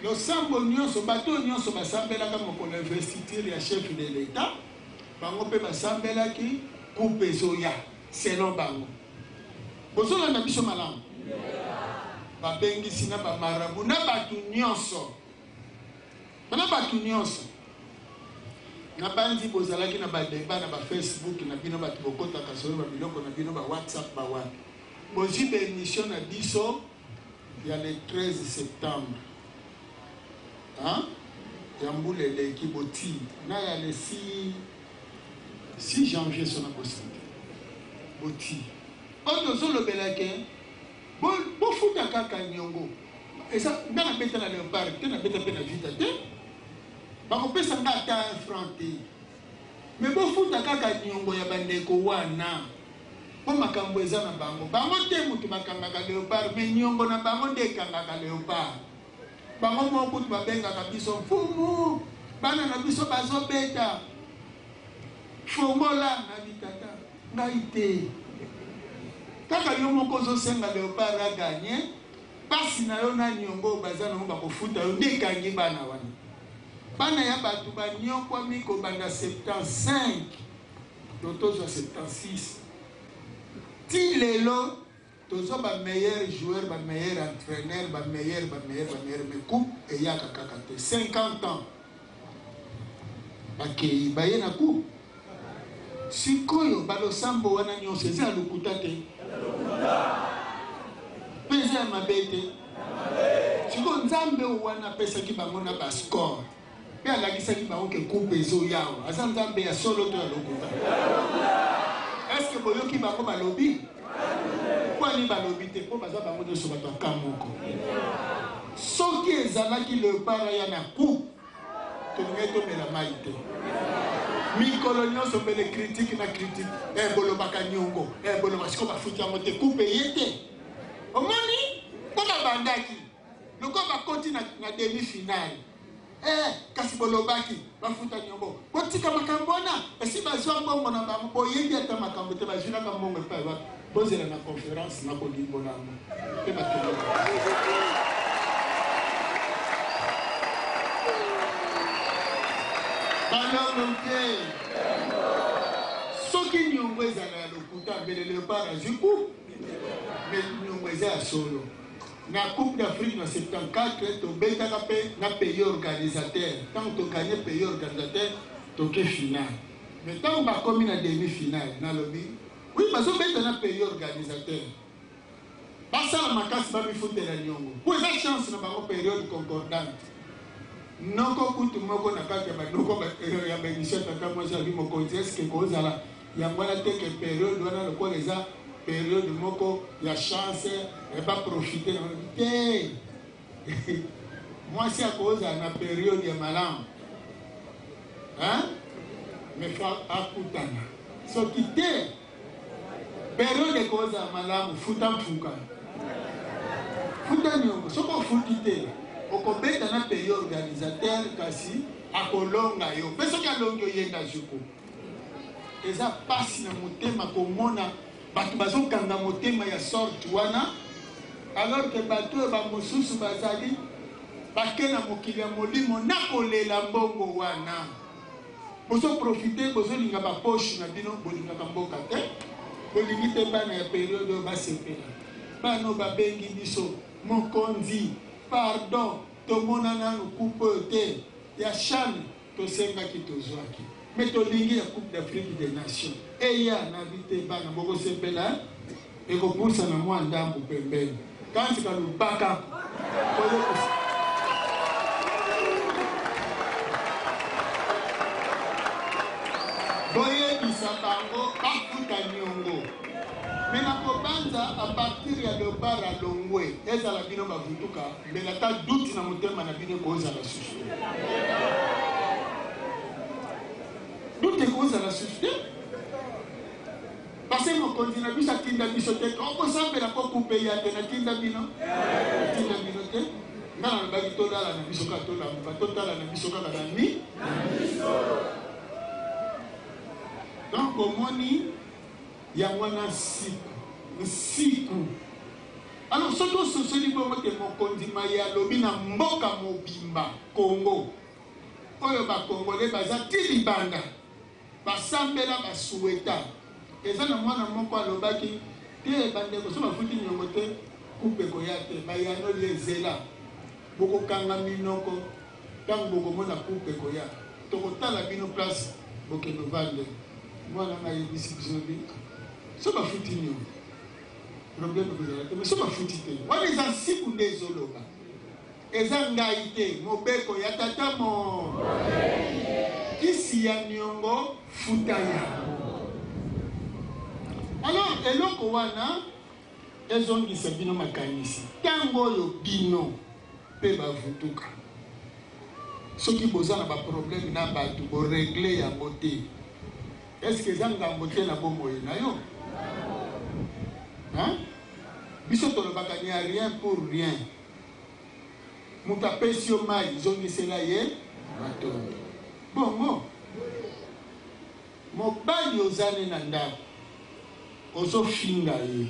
Le sambo nyonso bato nyonso basambela kama pour l'investiture ya chef de l'État. Bango pe basambela ki coupe zoya selon bango. Bozola na biso malamu. Babengi sina ba marabu na batu nyonso. Bana batu nyonso. Na bandi bozalaki na ba débat na ba Facebook na bino batu bokota kasoro ba biloko na bino ba WhatsApp ba wa. Bozi be émission na biso ya le 13 septembre. Hein? Yambule le kiboti na ya le 6 janvier sona possible. Boti. Oto zolo belake bo futa kaka nyongo. Esa ndana beta na léopard, te na beta pe na vita te. Ba ko pesa ngata affronter. Mais bo futa kaka nyongo ya bandeko wana. Bo makambo eza na bango. Bango te mutu bakanga ka léopard, mais nyongo na bango de kanga ka léopard. Bango mo kutu babenga ka biso fumu. Bana na biso bazo beta. Fongola na bitata. Ngaite. Kaka yo moko zo senga léopard a gagné. Basi na yo na nyongo bazana mo bakofuta yo ndekangi bana wana. Bana ya batu ba nyokwa miko banda 75. Totozo 76. Ti lelo tozo ba meilleur joueur, ba meilleur entraîneur, ba meilleur mais coupe et yaka kaka te 50 ans. Bakei baye na coupe. Sikoyo balo sambo wana nyonso eza lukuta te. Pesa mabete. Siko nzambe wana pesa ki bango na ba score. Pe alakisa ki bango ke coupe ezo yao. Asa nzambe ya solo to ya lukuta. Est-ce que boyoki bango balobi? Kwa ni balobi te po baza bango de so bato kamoko. Soki ezalaki le para ya na coupe. To ngeto mela maite. Mikolo nyonso mbele critique na critique. Bolo bakanyongo. Bolo basiko bafuti yango te coupe yete. Omoni bona bandaki. Loko bakoti na demi finale. Kasi bolobaki bafuta nyongo. Botika makambona esi bazwa mbongo na bango boyebi ata makambo te bazina ka mbongo pa ba. Bozela na conférence na ko limbola ngo. Te batelo. Balonge. Soki nyongo ezala lokuta belele para jiku. Mais nyongo ezala solo. Na Coupe d'Afrique en 74, tu as pays organisateur. Tant que tu gagnes pays organisateur, tu es final. Mais tant que tu as commis la demi-finale, oui, parce que tu as pays organisateur. Parce que la casse va me foutre la nyongo. Pour la chance, nous avons une période concordante. Non, quand tu m'as dit que tu as une émission, tu as dit que tu as une période, période moko ya chance et pas profiter moi si à cause à la période de malam hein mais faut akutana so quitter période de cause à malam futa nyongo so ko futite okobeta na période organisateur kasi akolonga yo peso ka longo yenda juko eza pasi na motema komona batu bazokanga motema ya sorte wana alors que batu ba mosusu bazali bakena mokili ya molimo na kolela mbongo wana bozo profiter bozo linga ba poche na bino bolinga kamboka te bolingi te bana ya période ba sepela bano babengi biso mokonzi pardon tomona na coupe te ya chane to senga ki tozwaki mais to lingi ya Coupe d'Afrique des Nations et ya na vite bana boko sepela et ko poussa na moi ndambu pembeni quand tu vas le baka boye bisabango bakuta nyongo mais na kobanza à partir ya de bara longwe ezala bino bavutuka mais na ta doute na motema na bino ko ezala susu doute ko ezala susu parce que mon continent bisa tinda biso te ko sambe la ko couper ya te na tinda bino te ngala na bagi to dala na biso ka to la mfa to dala na biso ka na mi donc omoni ya wana siku Alors soto sosoli bongo te mokonzi maya lobi na mboka mobimba Congo oyo ba Congolais baza ti libanda basambela basueta eza na mwana moko alobaki te bandeko so bafuti nyongo te coupe koya te bayano lezela bokokanga minoko ntango bokomona coupe koya tokotala bino place bokende vande mwana nayebisi biso bi so bafuti nyongo problème kozala te mais so bafuti te wana eza nsiku nde ezoloba eza ngai te mobeko ya tata mo kisi ya niongo futa yango. Alors eloko wana ezongisa bino makanisi ntango oyo bino mpe bavutuka soki boza na baproblème na bato boregle yango te eske eza ngambo te na bomoi na yo biso tolobaka ni ya rien pour rien moto apesi yo mai zongisela ye matondo bongo mobali ozane na ndako ozofinga ye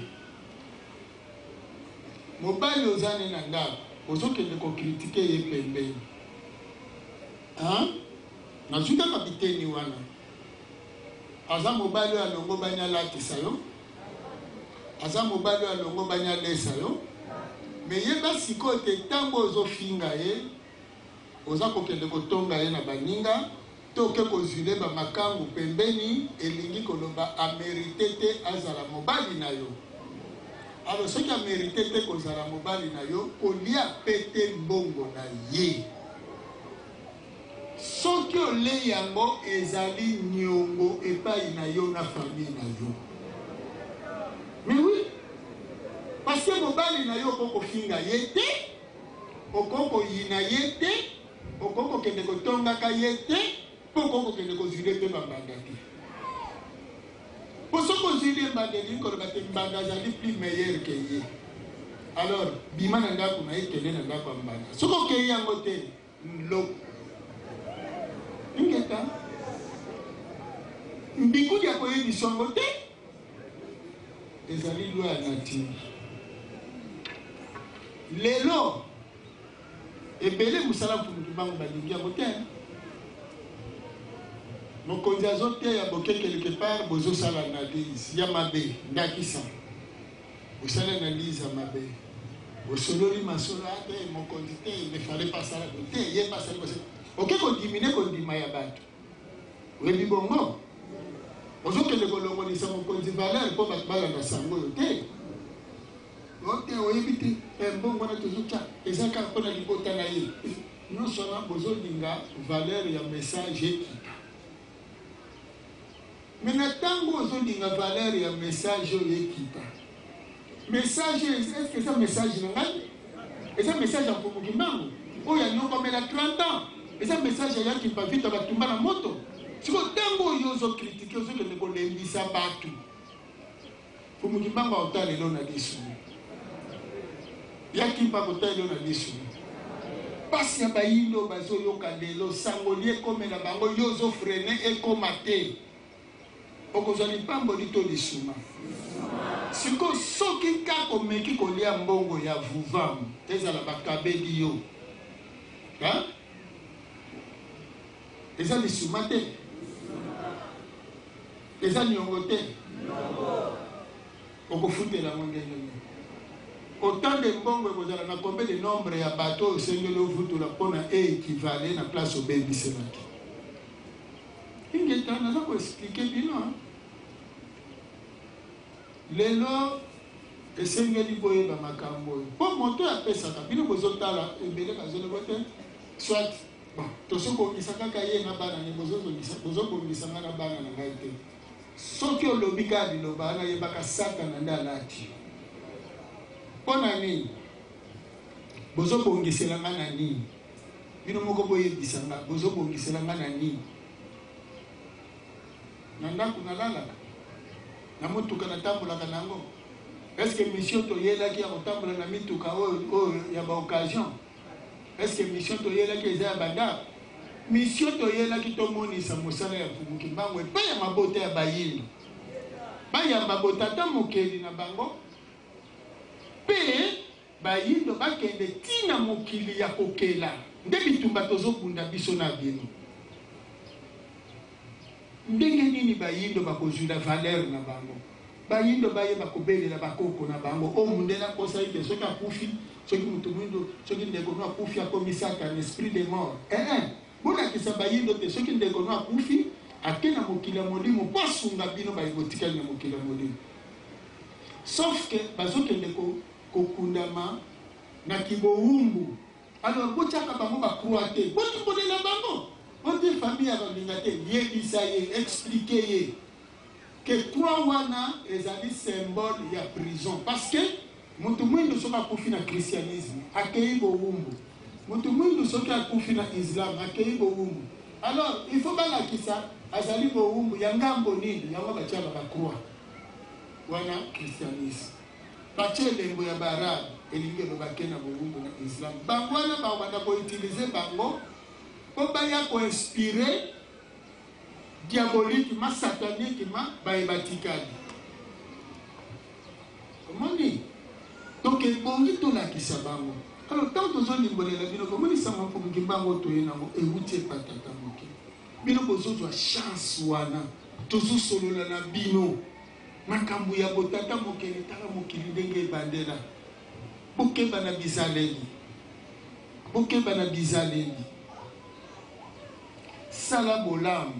mobali ozane na ndako ozokende kokritike ye pembeni nazwitaka biteni wana aza mobali oyo alongo bani alatisa yo aza mobali oyo alongo bani alesa yo me yeba sikoyo te ntango ozofinga ye oza kokende kotonga ye na baninga to oke kozwile bamakangu pembeni elingi koloba amerite te azala mobali na yo. Alors soki amerite te kozala mobali na yo kolia pete mbongo na ye soki ole yango ezali nyongo epai na yo na famille na yo. Mais oui, parce que mobali na yo okoko finga ye te okoko yina ye te okoko kende kotongaka ye te po okoko kende kozwile mpe bambanda te po soki ozwile mbanda elingi koloba te mbanda azali plus meilleur ke ye. Alors bima na ndako na ye kende na ndako ya mbanda soki okei yango te nloko ingeta mbikudi akoyebisa yango te ezali loi ya nature. Lelo ebele musala mpundu bango balingi yango te mokonzi azoteya boke quelque part bozosala analyse ya mabe ndakisa bosala analyse ya mabe bosololi masolo ate mokonzi te ne fallait pas sala te ye pas sala oke kodimine kondima ya bato oyebi bongo ozokende kolongolisa mokonzi valeur mpo bato balanda sango oyo te ote oyebi te mbongo wana tozotya eza kaka mpona libota na ye nyonso wana bozolinga valeur ya message ekita me na ntango ozolinga valeur ya message oyo ekita message eske eza message na ngai eza message ya mpomoki mbango oyo anyokomela 30 ans eza message ayaki bavita batumba na moto siko ntango oyo ozokritike ozokende kolembisa bato mpomoki mbango aota lelo na lisu yaki mpa kota lelo na lisu pasi ya bayindo bazoyoka lelo sangoli ekomela bango yo ozofrene ekoma te okozwa lipamboli to lisuma siko soki kaka omeki kolia mbongo ya vuvamu ezala bakabeli yo eza lisuma te eza niongo te okofutela ngo ndenge autant de mbongo ekozala na combien de nombre ya bato oyo osengeli ovutula mpona eekivale na place obebiselaki ingeta naza koexplike bino lelo esengeli boyeba makambo oyo mpo moto apesaka bino bozotala ebele bazoloba te soit tozobongisa kaka ye na bana ne bozobongisa nga na bana na ngai te soki olobi kaka liloba anayebaka satana nde alati mpo na nini bozobongisela nga na nini bino moko boyebisa nga bozobongisela nga na nini na ndako nalalaka na motuka natambolaka nango eske mission toyelaki ya kotambola na mituka oyo ya baoccasion eske mission toyelaki eza ya bandako mission toyelaki tomonisa mosala ya mpubuki mbango epai ya mabota ya bayindo bayamba botata mokeli na bango mpe bayindo bakende tina mokili ya kokela nde bitumba tozobunda biso na bino ndenge nini bayindo bakozwila valeur na bango bayindo bayeba kobelela bakoko na bango omundela kosa ite soki akufi soki mutu mwindo soki ndeko no akufi akomisaka un esprit de mort bolakisa bayindo te soki ndeko no akufi ake na mokili ya molimo po asunga bino bayekotikali na mokili ya molimo sauf que bazokende kokundama na kibowumbu alors botiaka bango bakroa te botimbolela bango bote famille ya balinga te yebisa ye explique ye que croix wana ezali symbole ya prison parce que mutu mwindu soki akufi na christianisme akei bowumbu mutu mwindu soki akufi na islam akei bowumbu alors il faut balakisa azali bowumbu ya ngambo nini yango batiaka bakroa wana christianisme batie elembo ya baarabe elingi elobake na bowumbu na islam bango wana babanda koutilize bango po baya koinspire diaboliquement, sataniquement, baïbatikali. Comment dit? Donc, il faut que tout la qui s'abango. Alors, tant que vous avez la vie, comment ils s'en vont pour que bango to yenamo et vous t'es pas tata moké. Bino bozo doit chance wana. Toujours solo la bino. Makambu ya botata moké ni tala moké lidenge bandela. Boke bana bizaleli. Boke bana bizaleli. Salabolam.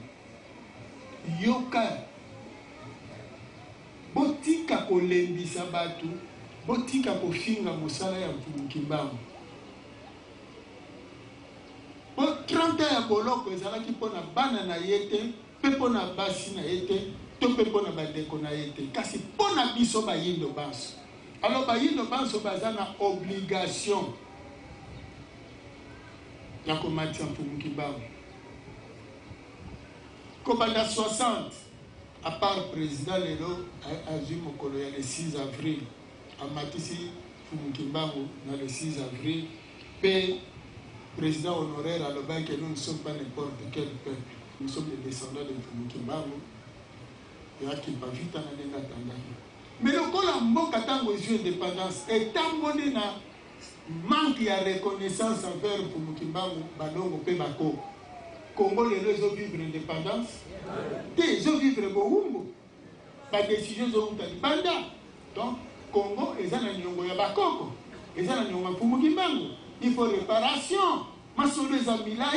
Yoka botika kolembisa batu botika kofinga mosala ya mukimbango bo 30 ya boloko ezalaki mpona bana na yete pe mpona basi na yete to pe mpona bandeko na yete kasi mpona biso bayindo banso alors bayindo banso baza na obligation ya komatia mukimbango Kobanda 60, à part le président Lelo, a vu mon colonel le 6 avril, à Matisi Fumukimbango, le 6 avril, puis président honoraire à l'Oban que nous ne sommes pas n'importe quel peuple, nous sommes les descendants de Fumukimbango, et à Kimpavita n'a pas mais le col en Mboka Tango est une indépendance, et tant qu'on est na manque de reconnaissance envers Fumukimbango, Badongo Pebako. Congo les réseaux vivre l'indépendance, ils ont vivre Bohumbo. La décision est Banda. Donc, Congo, ils ont un Nyongo Yabakoko, ils ont un Nyongo Fumukimbango. Il faut réparation. Masolo les amis là.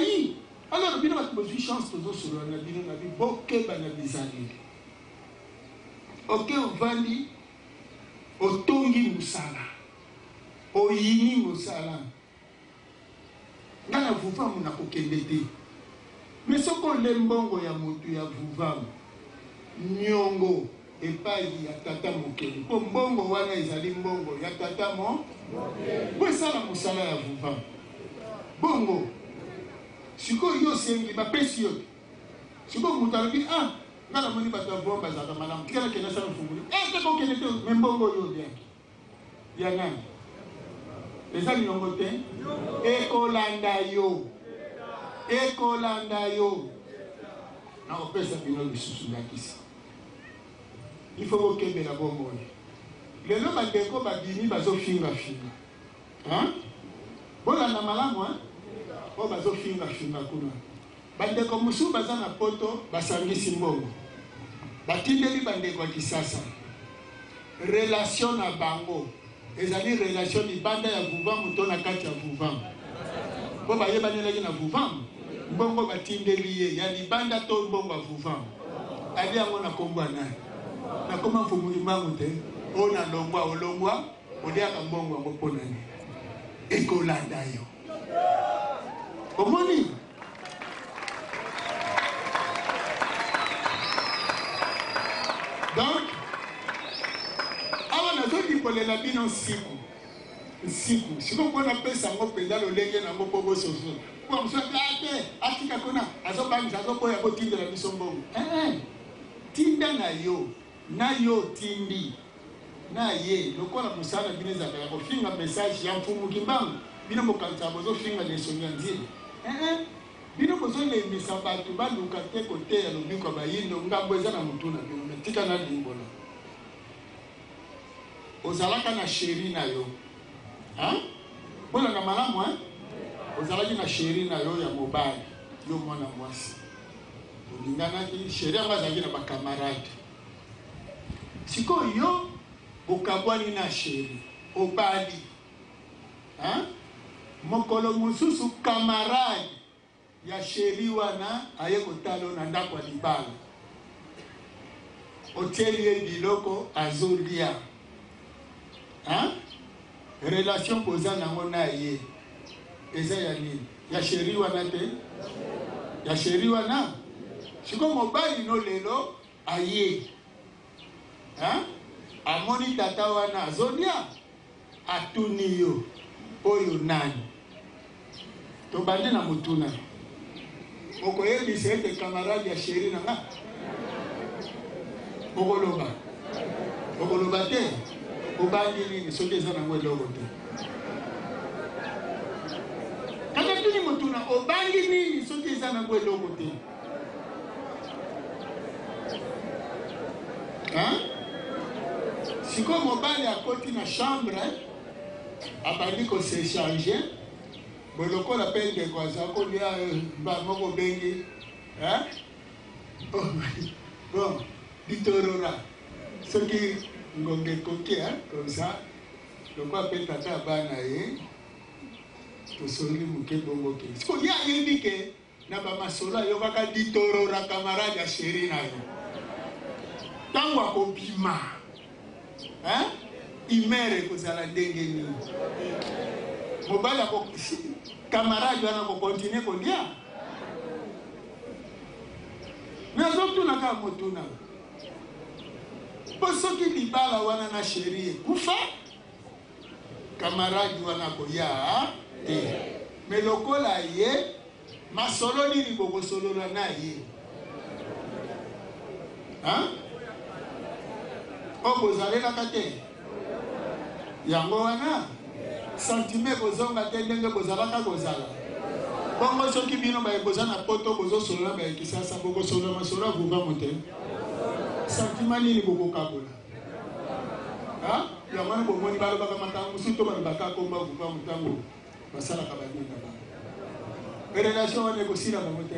Alors, il y a une chance de se faire. Il y a une boke banabizali. Ok, on va dire, au tongi musala, au yini musala. Dans la vouva, on a kokendete. Mais ce qu'on a mbongo ya mutu ya vuvamu nyongo epai ya tata mokeli po mbongo wana ezali mbongo ya tata mo bwesala musala ya vuvamu bongo siko yo sengi bapesi yo siko mutu alobi ngala moni bato ya vomba zaka malamu tikala kena sala mfunguli kaka okende te mbongo yo biaki ya nani ezali nyongo te ekolanda yo ekolanda yo na opesa bino lisusu nakisi il faut kokembela bomoi lelo bandeko babimi bazofingafinga bolanda malamu po bazofingafinga kuna bandeko mosusu baza na poto basangisi mbongo batindeli bandeko ya kisasa relation na bango ezali relation libanda ya vuvamu to na kati ya vuvamu po bayebanelaki na vuvamu mbongo batindeli ye ya libanda to mbongo ya vuvamu ali yango na kombo nani na koma Fumukimbango te ona longwa olongwa oliaka mbongo yango mpo nani ekolanda yo omoni donc awa nazodipolela bino nsiku siko mpona pesa yango mpenza lolenge nango mpo bososo po mosu te atika kona azobangisa azoboya botindela biso mbongo tinda na yo tindi na ye lokola mosala bino ezalaka ya kofinga message ya Fumukimbango bino bokanisa bozofinga lesoni ya nzela bino bozolembisa bato baluka te koteya lobiko ya bayindo ngambo eza na motu na bino metika na limbola ozalaka na sheri na yo Hein? Bon, on a malade, moi. Vous avez dit la chérie, na yo ya mobile. Yo mwana mwasi. Olingana ki chérie amazaki na ba camarade. Siko yo bokabwani na chérie. Obali. Hein? Mokolo mususu camarade ya chérie wana aye kotalo na ndako ya libala. Otelie biloko azolia. Hein? Relation koza nango na ye. Eza ya nini? Ya chérie wana te? Ya chérie wana? Siko mobali no lelo aye. Hein? Amoni tata wana azolia. Atuni yo. Oyo nani? To bandi na mutuna. Oko yebi sete camarade ya chérie na nga. Okoloba. Okoloba te. Obandi nini soki eza nango eloko te. Kaka tuni mutuna obandi nini soki eza nango eloko te. Hein? Siko mobali akoti na chambre, abandi ko s'échanger. Boloko la pende kwa zako lia ba moko bengi. Hein? Bon, ditorora. Soki ngonge koke, hein, comme ça. Donc on appelle tata bana ye. To soli muke bongo ke. Siko ya yebi ke na ba masola yo baka ditorora camarade ya chérie na yo. Tango akobima. Hein? Imere kozala ndenge ni. Mobali ako camarade wana ko continuer kolia. Mais surtout na ka motuna. Poso ki libala wana na chérie kufa. Camarade wana ko ya te. Mais lokola ye masolo ni boko solo na ye. Hein? O bozale la kate. Yango wana sentime kozonga te ndenge bozalaka kozala. Bongo soki bino ba bozana poto bozo solo ba kisasa boko solo masolo buba mote. Sentiment ni boko kabola. Hein? Yango wana bomoni balo baka matango suto ba baka komba buba mutango. Basala ka badinga ba. Relation wana ko sila ba mote.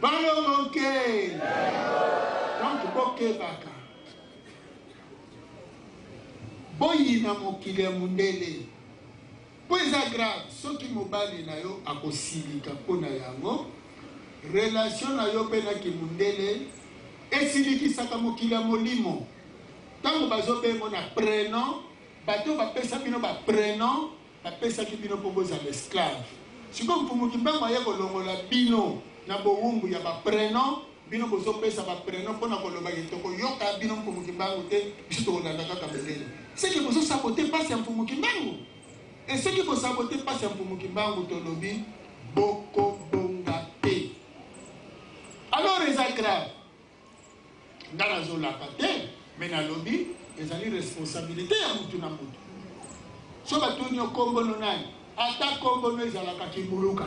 Balo monke. Donc boke baka. Boyi na mokili ya mundele. Po eza grave, soki mobali na yo akosilika pona yango, relation na yo pe na kimundele esilikisaka mokili ya molimo. Tango bazobengo na prénom, bato bapesa bino ba prénom, bapesaki bino po bozala esclave. Siko mpumuki mbango aye kolongola bino na bowumbu ya ba prénom, bino bozo pesa ba prénom pona koloba kitoko yoka bino mpumuki mbango te biso tokolanda kaka belele. C'est que vous sabotez pas un peu mukimbangu. Et ce que vous sabotez pas un peu mukimbangu tolobi boko bongate. Alors les agrafes dans la zone la kate, mais na lobby, les ali responsabilité ya mutu na mutu. So batuni okombo no nani, ata kombo no ezalaka kimuluka.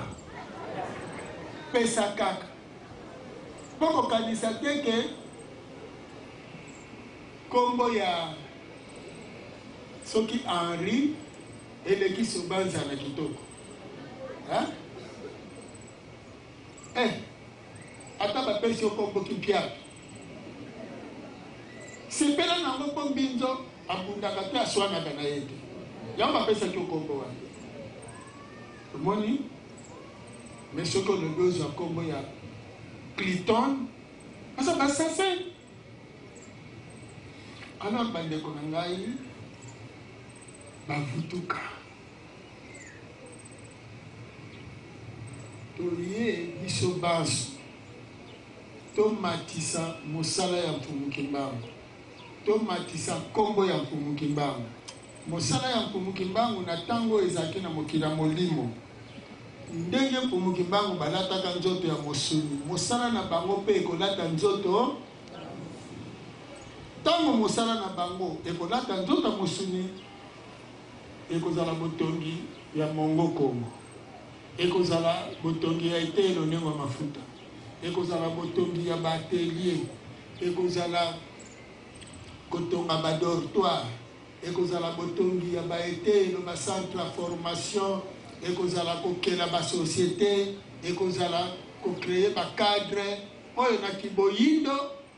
Pesa kaka. Boko kanisa teke kombo ya soki Henri eleki sobanza na kitoko. Hein? Ata ba pesi okombo kipia. Sepela na ngoko mbinzo abundaka te aswana kana yete. Yamba pesa okombo wa. Moni mais soko le besoin kombo ya Cliton. Asa ba sase. Ana bande ko ngai bavutuka tolie biso basu tomatisa mosala ya mpumukimbangu tomatisa kombo ya mpumukimbangu mosala ya mpumukimbangu na tango ezaki na mokila molimo ndenge mpumukimbangu balataka nzoto ya mosuni mosala na bango pe ekolata nzoto tango mosala na bango ekolata nzoto ya mosuni ekozala botongi ya mongo Kongo ekozala botongi ya etelo nengo mafuta ekozala botongi ya batelier ekozala kotonga ba dortoir ekozala botongi ya baete no ba centre de formation ekozala kokela ba société ekozala ko créer ba cadre oyo na kiboyindo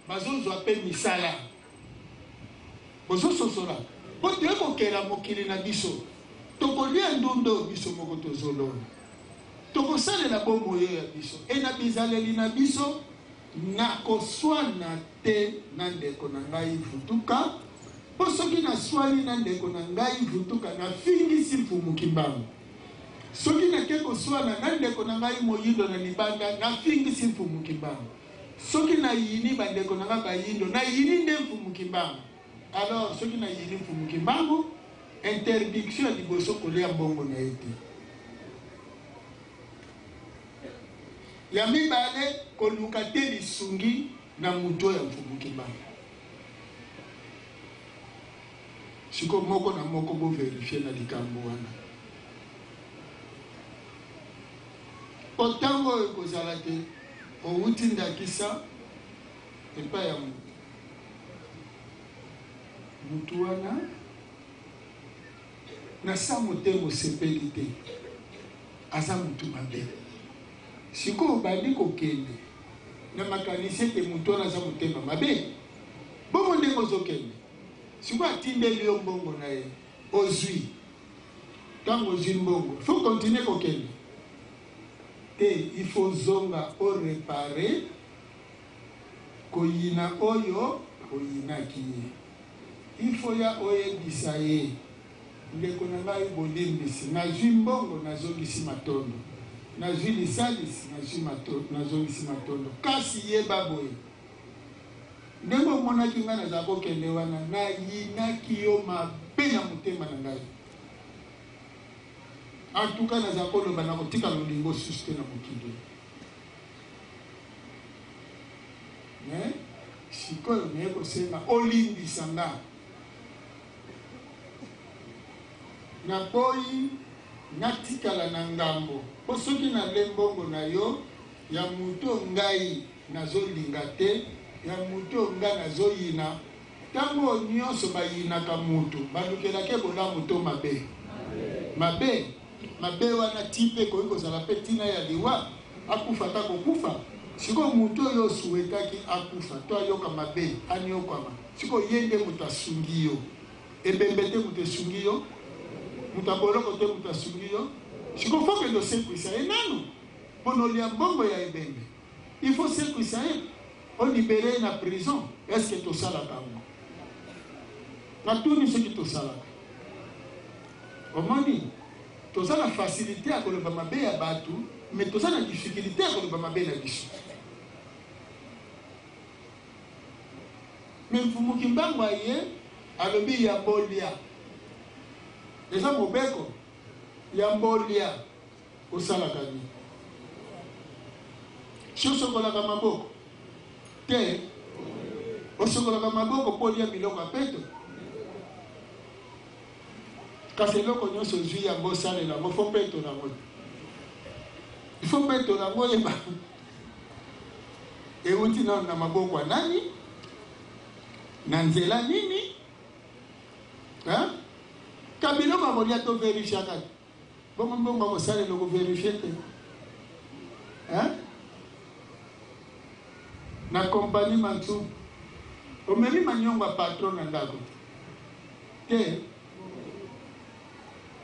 bazozwa pe misala bozososola bote kokela mokili na biso tokolia ndundo biso moko tozolona tokosalela bombo oyo ya biso na bizaleli na biso nakoswana te na ndeko na ngai vutuka po soki naswani na ndeko na ngai vutuka nafingisi mfumuki mbangu soki nake koswana na ndeko na ngai moyindo na libanda nafingisi mfumuki mbangu soki nayini bandeko na ngai bayindo nayini nde mfumuki mbangu alors soki nayini mfumuki mbangu interdiction ya liboso kolia mbongo na ete ya mibale koluka te lisungi na muto ya mfumuki mbangu siko moko na moko bo verifier na likambo wana otango ekozala te outi ndakisa epai ya mutu wana na sa motema osepeli te aza mutu mabe sikoyo bandi kokende na makanisi ete mutu wana aza motema mabe bongo ndenge ozokende sikoyo atindeli yo mbongo na ye ozwi ntango ozwi mbongo il faut continuer kokende te il faut zonga orepare koyina oyo oyinaki ye il faut ya oyebisa ye ndeko na ngai bolimbisi nazwi mbongo nazongisi matondo nazwi lisalisi nazongisi matondo kasi yeba boye ndenge omonaki ngai nazala kokende wana nayinaki yo mabe na motema na ngai en tout cas nazala koloba na kotika lolingo susu te na mokili mais sikoyo naye kosenga olimbisa nga naboyi natikala na ngambo po soki nale mbongo na yo ya mutu ngai nazolinga te ya mutu ngai nazoyina ntango nyonso bayinaka mutu balukelake bolamu to mabe mabe wana tipe koyi kozala pe ntina ya liwa akufa ta kokufa sikoyo mutu oyo osuetaki akufa to ayoka mabe aniokwama sikoyo ye nde mutu asungi yo ebembe te mutu esungi yo mutu aboloko te mutu asungi yo sikoyo fo kende osekwisa ye nanu mpono olia mbongo ya ebembe il faut sekwisa ye olibere na prison eske tosalaka ngo natuni soki tosalaka omoni toza na facilité ya koloba mabe ya bato mais toza na difficulté ya koloba mabe na biso mais mfumuki mbango aye alobi ya mbolia eza mobeko ya mbolia osalaka nini si osokolaka maboko te osokolaka maboko mpo olia biloko ya peto kasi eloko nyonso ozwi yango osalela yango fo petola yango ifo petola yango yeba euti nano na maboko ya nani na nzela nini kabiloko akolia to verifiaka te bongo mbongo akosalela okoverifie te na kompani mansu omemi manyongo ya patron na ndako te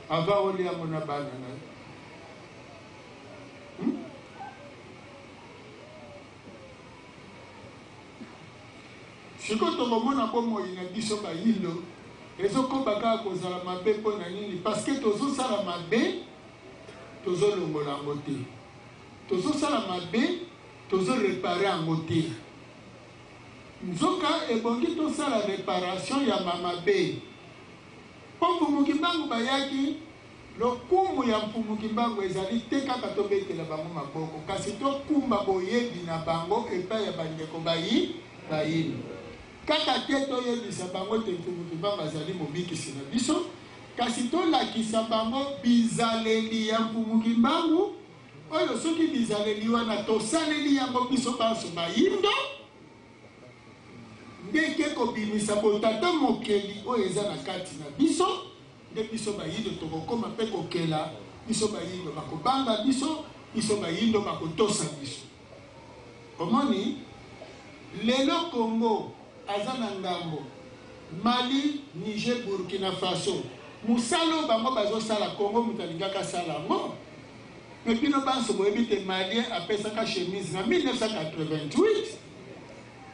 ava olia yango na bana na sikoyo tokomona bomoi na biso bayindo ezokoba kaka kozala mabe mpo na nini parce que tozosala mabe tozolongola yango te tozosala mabe tozorepare yango te nzoka ebongi tosala réparation ya mamabe mpo mfumuki mbangu bayaki lokumu ya mfumuki mbangu ezali te kaka tobetela bango maboko kasi tokumba boyebi na bango epai ya bandeko bayini kaka te toyebisa bango te mfumuki mbangu azali mobikisi na biso kasi tolakisa bango bizaleli ya mfumuki mbangu oyo soki bizaleli wana tosaleli yango biso baso bayindo ndeke kobimisa botata mokeli oyo eza na kati na biso nde biso bayindo tokokoma mpe kokela biso bayindo bakobanga biso biso bayindo bakotosa biso omoni lelo Congo aza na ngambo Mali, Niger, Burkina Faso musalo bango bazosala Congo mutalingaka sala ngo mais bino banso boyebite Malien apesaka chemise na 1988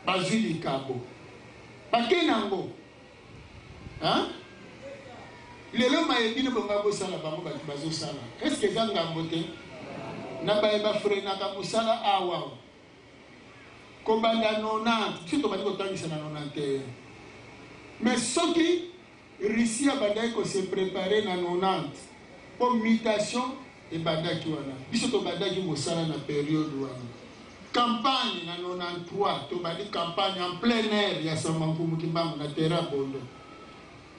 bazwi likabo bakenango hein lelo mayebino bonga bosala bango bato bazosala est-ce que eza ngambo te na bayeba frenaka musala awa kobanda 90 si tobandi kotangisa na 91 mais soki Russie abandaki ko se préparer na 90 pour mutation et bandaki wana biso tobandaki mosala na période wana campagne na 93 tobandi campagne en plein air ya Samamfumu Kimbangu na terrain bondo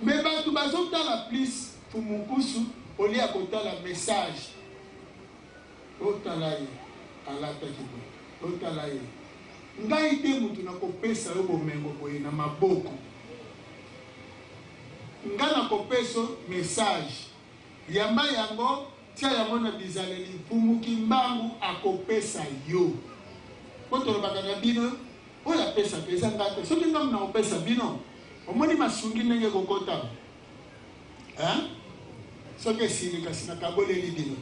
mais bato bazotala plus Fumukusu oli ya kotala message otala ye alataki bo otala ye ngai te mutu na kopesa yo bomengo boye na maboko nga na kopeso message yamba yango tia yango na bizaleli Mfumu Kimbangu akopesa yo potolo bakana bino oya pesa pesa ngate soki ngamu na kopesa bino omoni masungi ndenge kokota hein soki esili kasi na kaboleli bino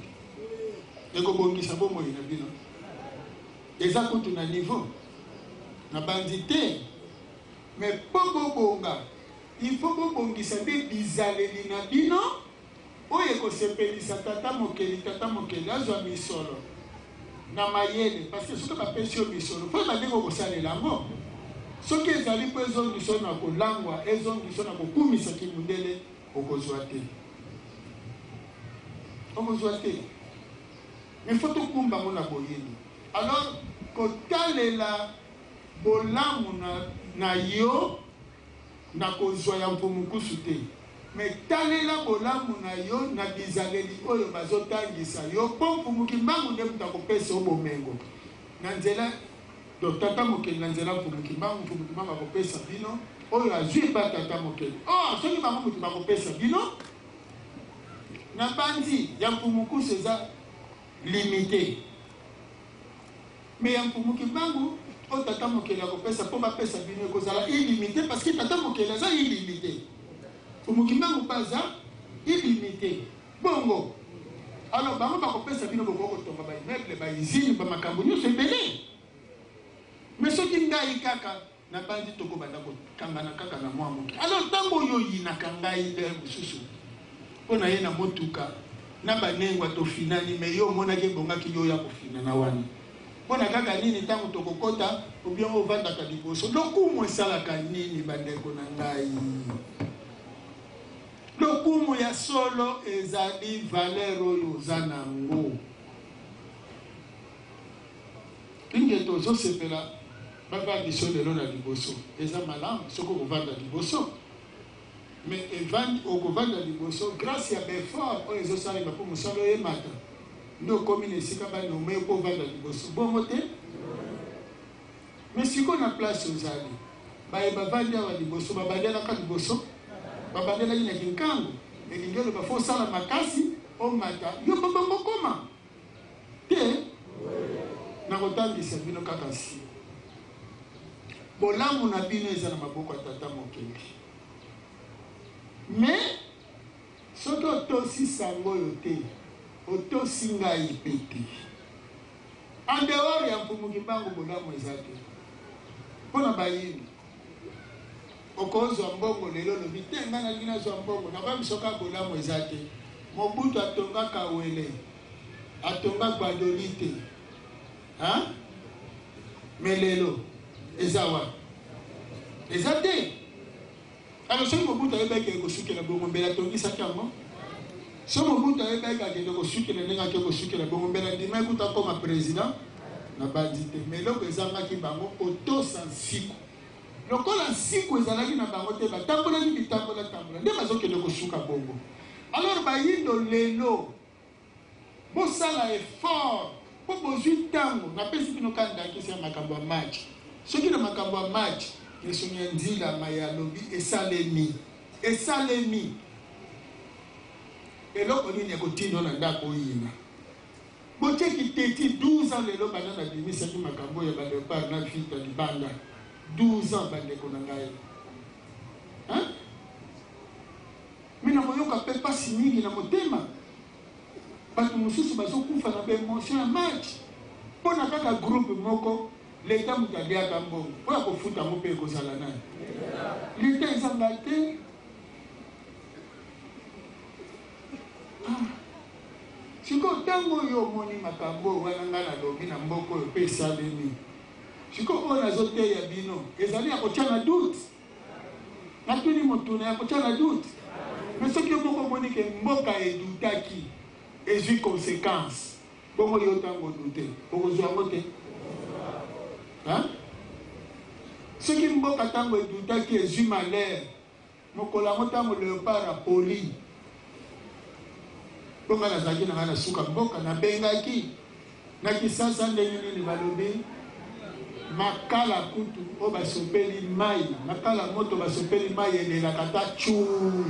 ekobongisa bomoi na bino eza kutu na niveau na bandité mais pokobonga il faut bobongisa mpe bizaleli na bino oyo ekosepelisa tata mokeli azwa misolo na mayele parce que soki bapesi yo misolo fo bandenge okosalela yango soki ezali mpo ezongiso na kolangwa ezongiso na kokumisa kimundele okozwa te mais fo tokumba ngo na boyini alors kotalela bolamu na yo na kozwa ya Mfumukusu te mais talela bolamu na yo na bizaleli oyo bazotangisa yo po Mfumu Kimbangu nde mutu akopesa bomengo na nzela tata mokeli na nzela Mfumu Kimbangu akopesa bino oyo azwi ba tata mokeli soki bango mutu bakopesa bino na bandi ya Mfumukusu eza limité mais ya Mfumu Kimbangu tata mokeli akopesa po bapesa bino ekozala illimité parce que tata mokeli aza illimité Mfumu Kimbangu baza illimité bongo alors bango bakopesa bino bokokotonga baimmeuble baizine bamakambo nyonso ebele mais soki ngai kaka na bandi tokobanda kokangana kaka na mwa moke alors ntango oyo oyinaka ngai nde mosusu mpo na ye na motuka na banengwa tofinani mais yo omonaki ebongaki yo ya kofinana wana mpona kaka nini ntango tokokota obien ovandaka liboso lokumu esalaka nini bandeko na ngai lokumu ya solo ezali valeur oyo oza nango inge tozosepela bavandisa lelo na liboso eza malamu soki okovanda liboso mais okovanda liboso grâce ya befort oyo ezosalemba mpo mosala oyemata nde okomi na esika banome mpo ovanda liboso bongo te mais sikoyo na place ozali baye bavandi awa liboso babandelaka liboso babandelaki na kinkango elingi oloba fo osala makasi omata yo babongo koma te na kotangisa bino kaka si bolamu na bino eza na maboko ya tata mokeli mais soki otosi sango oyo te otosi ngai pe te en dehors ya Mfumu Kimbangu bolamu eza te mpona bayini okozwa mbongo lelo lobi te ngai nalingi nazwa mbongo nakoyebisa bolamu eza te Mobutu atongaka wele atonga gbadoli te mais lelo eza wa eza te alors soki Mobutu ayebaki ekosukela bongo mbele atongisaki yango so Mobutu ayebaki akende kosukela ndenge ake kosukela bongo mbele andima ekuta koma président na bandi te mais eloko ezangaki bango otosa nsiku lokola nsiku ezalaki na bango te batambolaki bitambola nde bazokende kosuka bongo alors bayindo lelo bosala effort mpo bozwi ntango napesi bino kandakisi ya makambo ya match soki na makambo ya match Nesonyandila mayalobi esalemi. Esalemi. Et là, on est continue dans la boïna. Boche qui t'étit 12 ans, les lots banana de Missaki Makambo, et le par la fille de Banda. 12 ans, Bande Konangaï. Hein? Mais nous n'avons pas signé dans mon thème. Parce que nous sommes dans l'émotion à match. Pour un groupe moko, l'État m'a dit à Kambo, pour la foutre à mon pays aux Alana. L'État est engagé. Siko tango yo moni makambo wana ngana lobi na mboko yo pesa bini. Siko ona zote ya bino. Ezali ya kochana doute. Na tuni motuna ya kochana doute. Mais soki yo moko moni ke mboka edutaki ezui conséquence. Bongo yo tango doute. Bongo zo amote. Hein? Soki mboka tango edutaki ezui malheur. Mokola motango léopard a poli. Bonga na zaki na ngana suka mboka na bengaki. Na kisasa ndenge nini balobi. Makala kutu o basopeli mai. Makala moto basopeli mai elela kata chuu.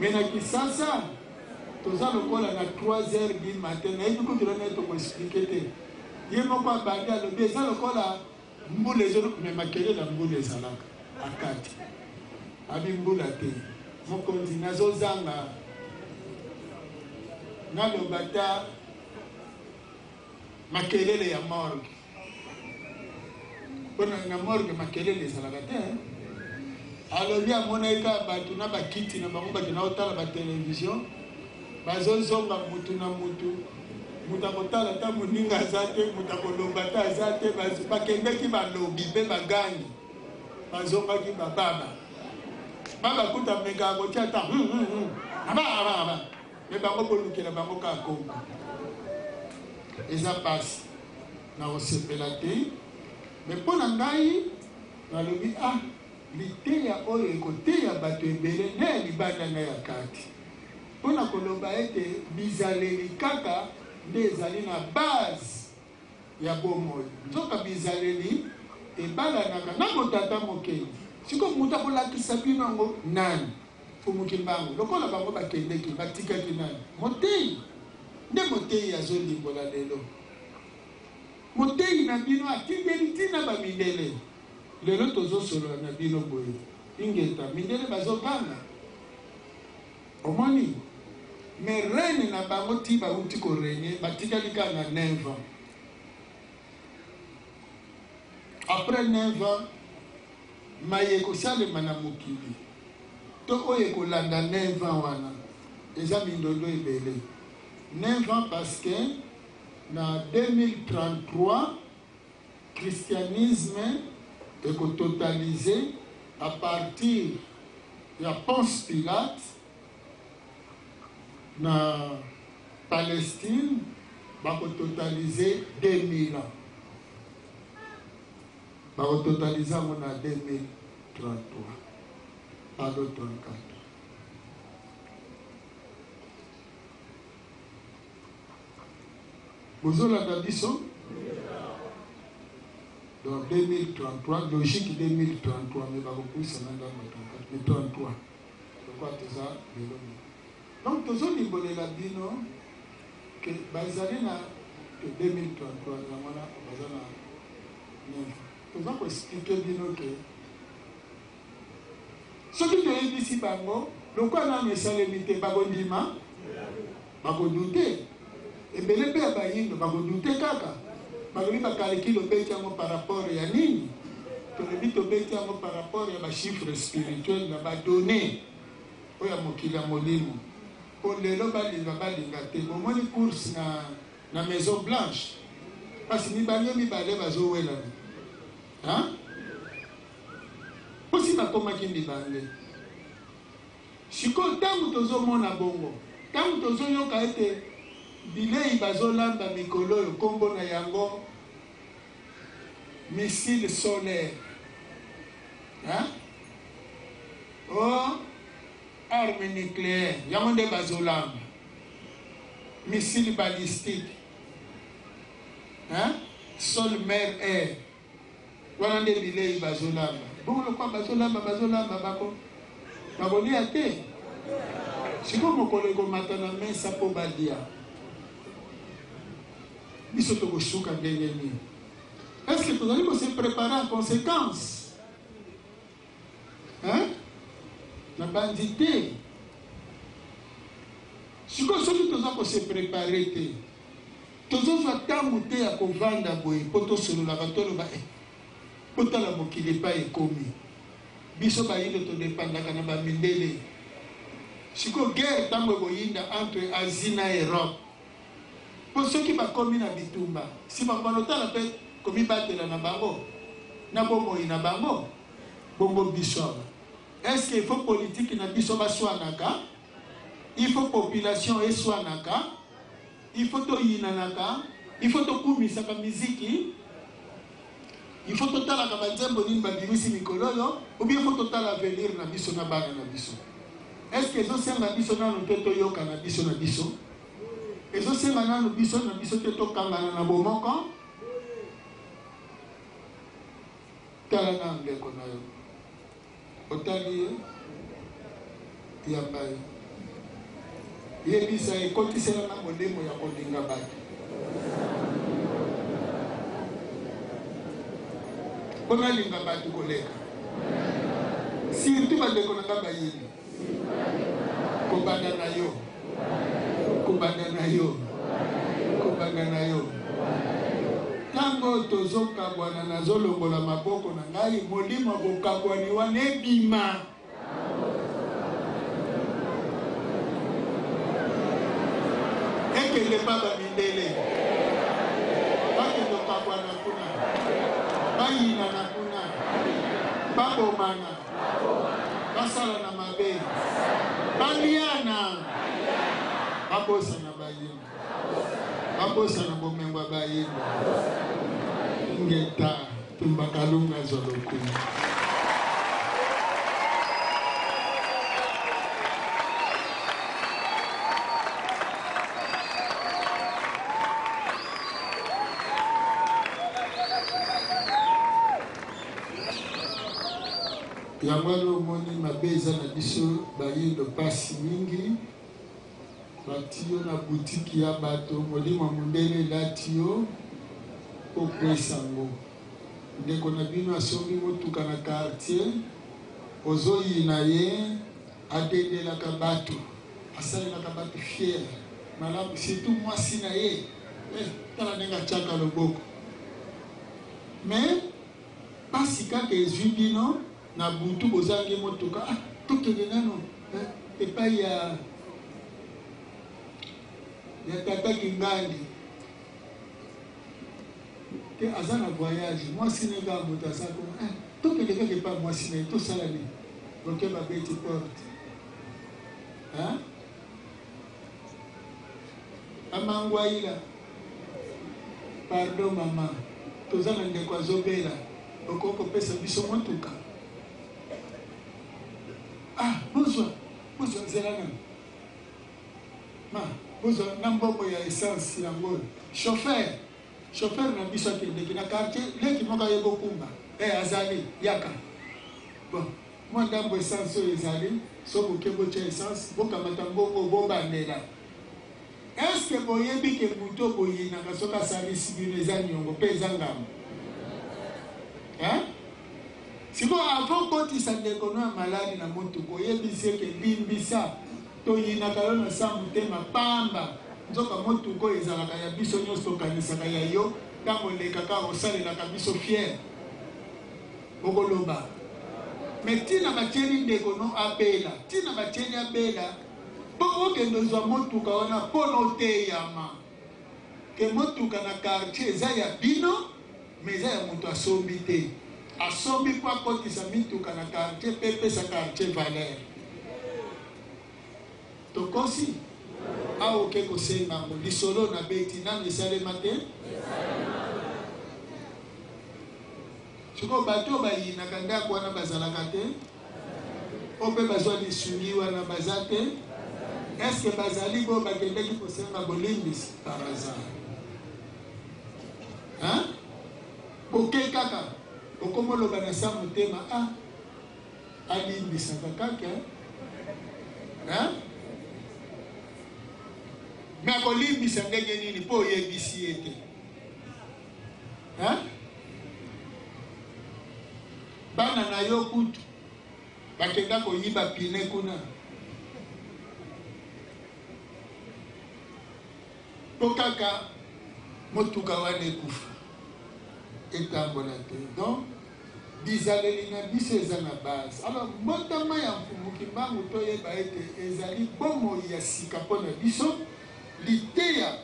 Mais na kisasa toza lokola na 3h du matin. Na yebi kutu na to ko expliquer te. Ye moko abandi alobi eza lokola mbule zo me makele na mbule ezalaka akati. Abi mbula te. Mokonzi nazozanga nalobata makelele ya morgue. Bona na morgue makelele ezalaka te. Alobi amonaka bato na bakiti na bango bakina otala ba télévision bazozonga mutu na mutu. Mutu akotala ta moninga aza te, mutu akolomba ta aza te, bakendeki balobi mpe bagangi bazongaki bababa. Baba kuta mega gocha ta aba me bango bolukela bango ka kongo eza passe na osepela te mais pona ngai na lobi liteya oyo ekoteya bato ebele na libanda na ya kati pona koloba ete bizaleli kaka nde ezali na base ya bomoi nzoka bizaleli ebalanaka na kotata mokeli. Siko muta kolakisa bino ngo nani fumuki mbango lokola bango bakendeki batikaki nani motei nde motei azolimbola lelo motei na bino atindeli tina bamindele lelo tozosolola na bino boye ingeta mindele bazoganga omoni me rene na bango ti bauti korenye batikali kaka na 9 ans. Après 9 ans maye kosalema na mokili to oyo ekolanda 9 ans wana eza mindondo ebele 9 ans parce que na 2033 christianisme ekototalize à partir ya Ponce Pilate na Palestine bakototalize 2000 ans. Au totalisé, on a 2033, pardon 34. Vous avez la tradition? Donc 2033, logique 2033, mais beaucoup c'est dans 34, mais 33. Pourquoi tu ça? Donc tous les niveaux de la bino que bazali na 2033, la mona bazana 9. Nous allons expliquer bien que ce qui est ici, le quoi n'a pas limité, Bagondima, Bagodouté, et Belébé à Bayin, Bagodouté Kaka, Bagoliba Kaliki, le Bétiamo par rapport à Yanini, que le bito Bétiamo par rapport à ma chiffre spirituel, n'a pas donné, pour la Mokila Molimo, pour les lobali, la balingate, au moins les courses na Maison Blanche, parce que ni balé, ni balé, bazo ouela. Hein? Aussi ma komaki ndibande. Siko tangu tozo mona bongo. Tangu tozo yoka ete bilei bazolamba mikolo yo kombo na yango missile solaire. Hein? Oh, arme nucléaire. Yango nde bazolamba. Missile balistique. Hein? sol mer air wana nde bilei bazolamba bongo lokwa bazolamba bakolia te sikoyo mokolo ekomata na mesa mpo balia biso tokosuka ndenge nini est ce que tozali kose préparer en conséquence na bandi te sikoyo soki toza kose préparer te tozozwa ntango te ya kovanda boye mpo tosololaka toloba potala mokili epai ekomi biso bayindo todepandaka na bamindele sikoyo guerre ntango ekoyinda entre Asie na Europe mpo soki bakomi na bitumba si bango tala mpe komibatela na bango na bomoi na bango bongo biso awa est-ce qu'il faut politique na biso baswanaka il faut population eswanaka il faut toyinanaka il faut tokumisaka miziki il faut totalaka banzembo nini babimisi mikolo oyo ou bien faut totala avenir na biso na bana na biso est-ce que ezosenga biso nano te toyoka na biso ezosenga nano biso na biso te tokangana na bomoko tala na ndeko na yo otali ye yamba ye yebisa ekotisela na molemo ya kolinga bato mpona linga bato koleka surtout bandeko na nga bayini kobanda na yo ntango tozokabwana nazolongola maboko na ngai molimo akokabwani wana ebima ekende pa bamindele bakende okabwana kuna bayinana kuna babomana basala na mabe baliana babosana bayini babosana bomengwa bayini ngeta tumbakalunga zolokuni yamwalo moni mabeza na biso bayindo pasi mingi batio na boutique ya bato molimo mundele latio okwesango ndeko na bino asombi motuka na quartier ozoyina ye adendelaka bato asalelaka bato fier malamu surtout mwasi na ye tala ndenge atiaka loboko mais pasi kaka ezwi bino na butu bozangi motuka tokende nano epai ya tata Kingandi te aza na voyage mwasi nenga moto aza koma tokende kaka epai mwasi na ye tosala nini oke babeti porte amangwaila pardon mama toza na ndeko azobela okokopesa biso motuka bozwa nzela nano bozwa na mbongo ya essence yango chauffeur na biso akendeki na quartier leki moko ayeba okumba azali yaka bon mwa ndambo essence oyo ezali so boke botya essence bokamata mbongo bobandela est-ce que boyebi ke moto boyinaka soki asalisi bino eza niongo mpe eza ngambo sikoyo avant kotisa ndeko no ya maladi na motuka oyebisi eke limbisa toyinaka yo na sa motema pamba nzoka motuka oyo ezalaka ya biso nyonso tokanisaka ya yo ntango lekaka osalelaka biso fiere okoloba me ntina batieli ndeko no abela ntina batieli abela mpo okende ozwa motuka wana mpona oteyama ke motuka na quartier eza ya bino me eza ya moto asombi te asombi mpo akotisa mituka na quartier mpe epesa quartier valeur tokosi aoke kosengango lisolo na beti nano esalema te sikoyo bato bayinaka ndako wana bazalaka te o mpe bazwa lisungi wana baza te eske bazali bo bakendeki kosenga bolimbisi par hasard kaka okomoloba na sa motema alimbisaka kaka me akolimbisa ndenge nini mpo oyebisi ye te bana na yo kutu bakenda koyiba pine kuna mpo kaka motuka wana ekufa etambola te. Donc bizaleli na biso eza na base. Alors mbotama ya mfumuki mbangu toyeba ete ezali bomoi ya sika mpo na biso, liteya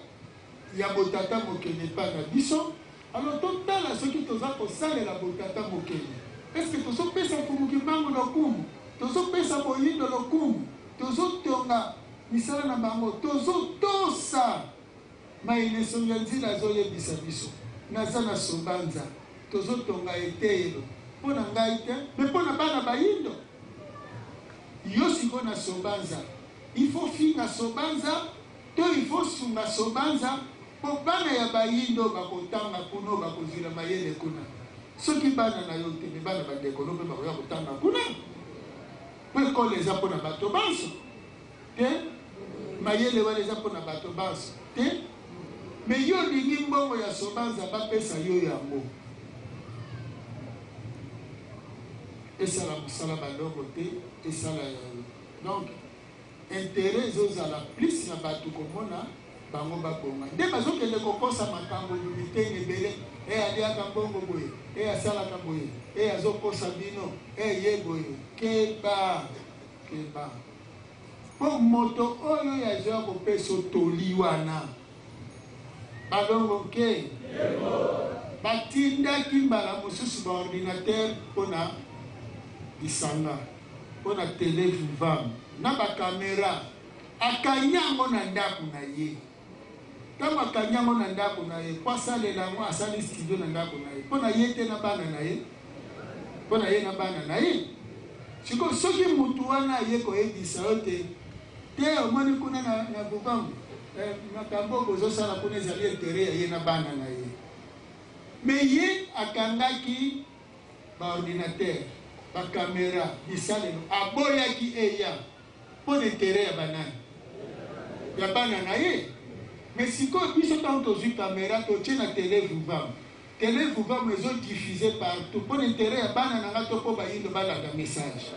ya botata mokele mpa na biso. Alors totala soki toza kosalela botata mokele, eske tozopesa mfumuki mbangu lokumu, tozopesa boyindo lokumu, tozotonga misala na bango, tozotosa maineso ya nzela azoyebisa biso naza na sobanza tozotonga eteyelo mpo na ngai te me mpo na bana bayindo. Yo siko na sobanza ifo finga sobanza to ifo sunga sobanza mpo bana ya bayindo bakotanga kuno bakozwila mayele kuna. Soki bana na yo te me bana badekolo mpe bakoya kotanga kuna mpo ekolo eza mpo na bato banso te, mayele wana eza mpo na bato banso te. Me yo lingi mbongo ya sobanza bapesa yo yango esala mosala balongo te esala yayo. Donc intérêt ezozala plus na bato komona bango babonga nde bazokende kokosa makambo mitene ebele aliaka mbongo boye asalaka boye azokosa bino ye boye keba mpo moto oyo yazoya kopesa otoli wana balongo ke batindaki mbala mosusu baordinateur mpona lisanga mpona tele vivant na bakamera akanyi yango na ndako na ye. Ntango akanyi yango na ndako na ye po asalela yango asali studio na ndako na ye mpona ye te na bana na ye, mpona ye na bana na ye. Siko soki mutu wana ye koyebisa yo te omoni kuna na bubangu makambo kozosala kuna ezali intere ya ye na bana na ye. Me ye akangaki baordinateur bakamera bisalelo aboyaki eya mpo na intere ya banani ya bana na ye. Me sikoyo biso ntango tozwi kamera totie na tele vivant, tele vivant ezodiffuze partout mpo na intere ya bana na nga to mpo bayindo balanda message.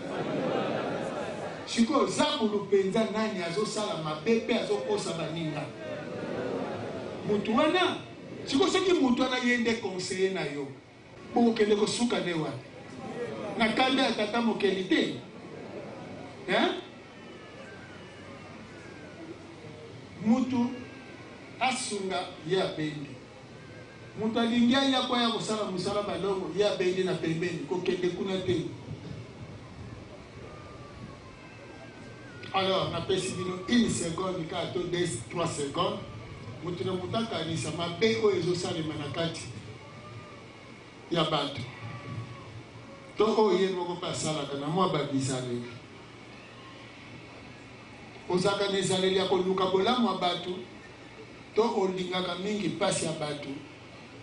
Sikoyo zabulu mpenza nani azosala mabe mpe azokosa baninga mutu wana. Sikoyo soki mutu wana ye nde conseiller na yo bokokende kosuka nde wana na kanda ya tata mokeli te mutu asunga ye abendi, mutu alingi aya kwaya kosala mosala balongo ye abendi na pembeni kokende kuna te. Alors napesi bino 1 seconde ka to 3 secondes mutu na mutu akanisa mabe oyo ezosalema na kati ya bato to oyo ye moko mpe asalaka na mwa babizaleli. Ozalaka na ezaleli ya koluka bolamu ya bato to olingaka mingi mpasi ya bato,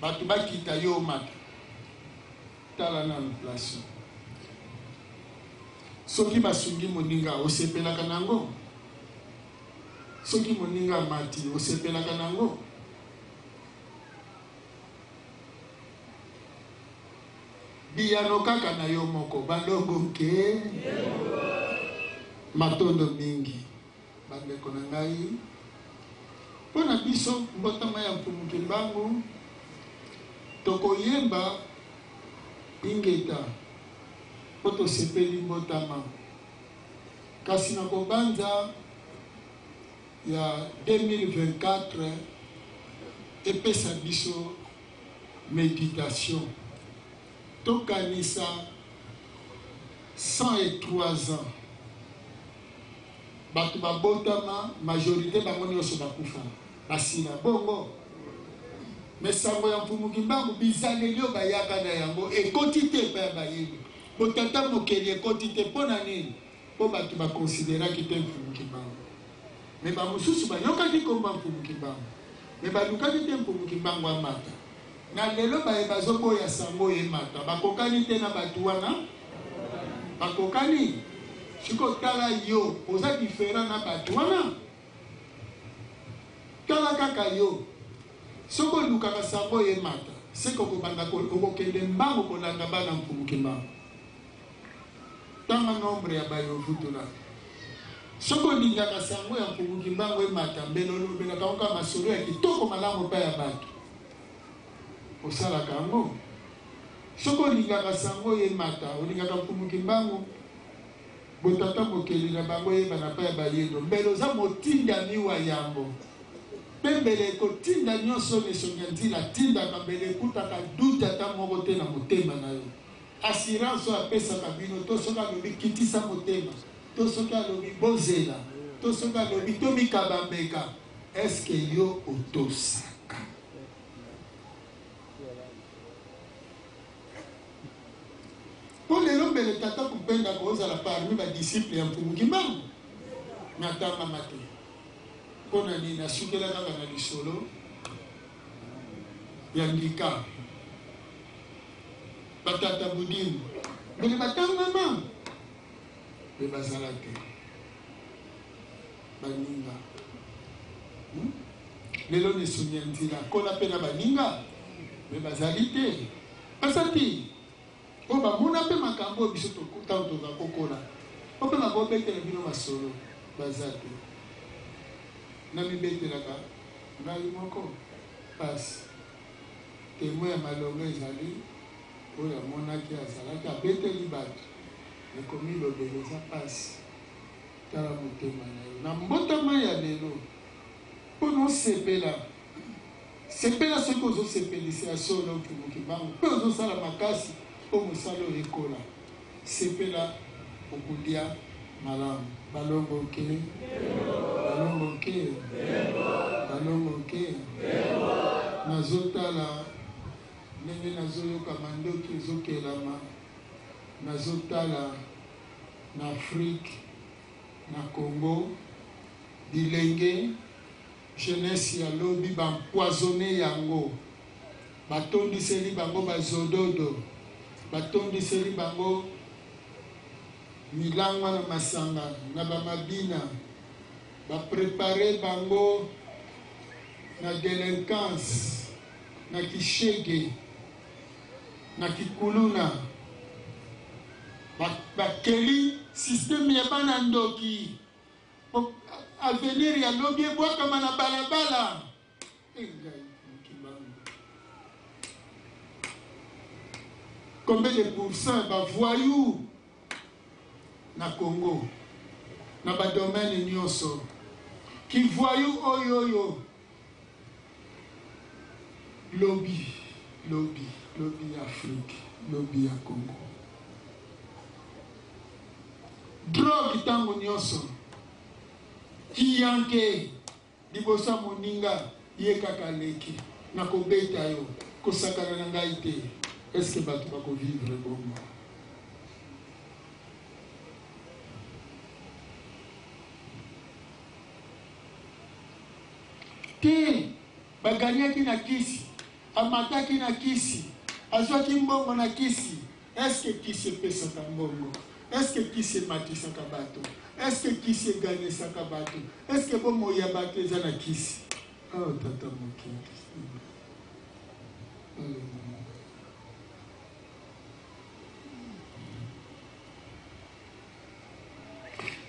bato bakita yo mata tala na inflation. Soki basungi moninga osepelaka nango, soki moninga mati osepelaka nango. Biyano kaka na yo moko balongo nke matondo mingi bandeko na ngai mpo na biso mbotama ya mfumuki mbangu tokoyemba ingeta po tosepeli mbotama. Kasi na kobanza ya 2024 epesa biso méditation tokanisa 103 ans bato babotama majorité bango nyonso bakufa basila bongo. Mesango ya mfumuki mbangu bizaleli oyo bayaka na yango ekoti te mpe ya bayeli botata mokeli ekoti te mpo na nini? Mpo bato bakonsideraki te mfumuki mbangu. Me bamosusu bayokaki komba mfumuki mbangu me balukaki te mfumuki mbangu amata. na lelo baye bazoboya sango emata bakokani te na bato wana bakokani siko tala yo oza différent na bato wana tala kaka yo soko lukaka sango emata seko kobanda kokende mbango kolanda bana mfumuki mbango tanga nombre ya bayovu tona soko lingaka sango ya mfumuki mbango emata mbelolo belaka onka masolo ya kitoko malamu pa ya bato osalaka yango soko olingaka sango emata olingaka mfumuki mbango botata mokeli na bango yebana pa ya bayendo mbele oza motindami wa yango mpe mbele ekotinda nyonso misonga nzila tindaka mbele ekutaka dute ata moko te na motema na yo assurance oyo apesaka bino to soki alobi kitisa motema to soki alobi bozela to soki alobi tomikaba mbeka eske yo otosaka po lelo mbele tata kupenda kozala parmi badisiple ya mfumuki mbango natangama te mpona nini nasukela kaka na lisolo ya ngika batata budimu mbele batangama mpe bazala te baninga lelo nesuni ya nzela kola mpe na baninga mpe bazali te basati oyo bamona mpe makambo oyo biso ntango toza kokola o mpe bakobetela bino masolo baza te na mibetelaka ngai moko pasi temo ya malongo ezali oyo amonaki azalaki abeteli bato ekomi lobelo eza pasi tala motema na yo na mbotama ya lelo mpona osepela sepela soki ozosepelisa ya solo mfumuki mbango mpe ozosala makasi po mosala oyo ekola sepela okulia malamu balongoke balongoke balongoke nazotala ndenge nazoyoka mandoki ezokelama nazotala na Afrique na Congo bilenge jeunesse ya lobi bampoisonne yango batondiseli bango bazododo batondiseli bango milangwa na masanga na bamabina baprepare bango na délinquance na kishege na kikuluna bakeli systeme ya bana ndoki avenir ya lobi ebwakama na balabala combien de pourcents bavoyou na Congo na badomaine nyonso kivoyou oyoyo lobby Afrique lobby ya Congo drogue tango nyonso kiyanke libosa moninga ye kaka leki na kobeta yo kosakana na ngai te est-ce que bato bakovivre bongo te baganyaki na kisi amataki na kisi azwaki mbongo na kisi est-ce que kisi epesaka mbongo est-ce que kisi ematisaka bato est-ce que kisi eganisaka bato est-ce que bomoi ya bato eza na kisi oh tata mokili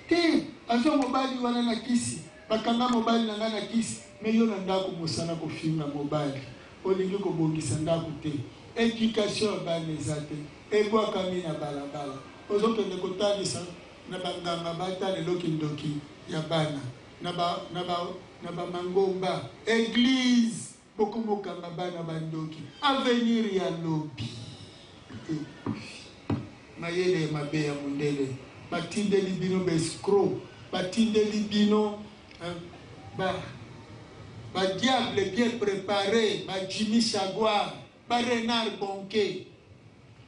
te azwa mobali wana na kisi bakanga mobali na nga na kisi me yo na ndako mosala kofinga mobali olingi kobongisa ndako te éducation ya bana eza te ebwakami na balabala ozokende kotalisa na banganga batala eloki ndoki ya bana na bamangomba église bokomokanga bana bandoki avenir ya lobi mayele mabe ya mondele batindeli bino bescro batindeli bino diable bien préparé Jimmy Chagua Renard Bonke